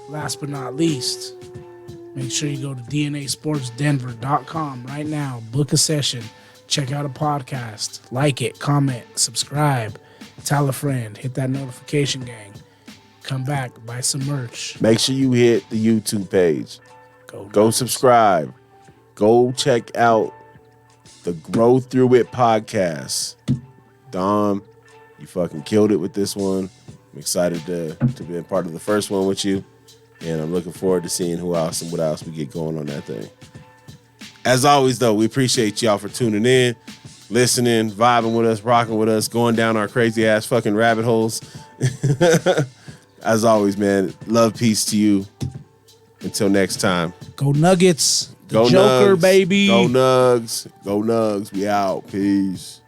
last but not least, make sure you go to DNASportsDenver.com right now, book a session, check out a podcast, like it, comment, subscribe, tell a friend, hit that notification gang, come back, buy some merch. Make sure you hit the YouTube page. Go subscribe. Go check out the Grow Through It podcast. Dom, you fucking killed it with this one. I'm excited to be a part of the first one with you. And I'm looking forward to seeing who else and what else we get going on that thing. As always, though, we appreciate y'all for tuning in, listening, vibing with us, rocking with us, going down our crazy ass fucking rabbit holes. As always, man, love, peace to you. Until next time. Go Nuggets. The Go Joker, Nugs. baby. Go Nugs. Go Nugs. We out. Peace.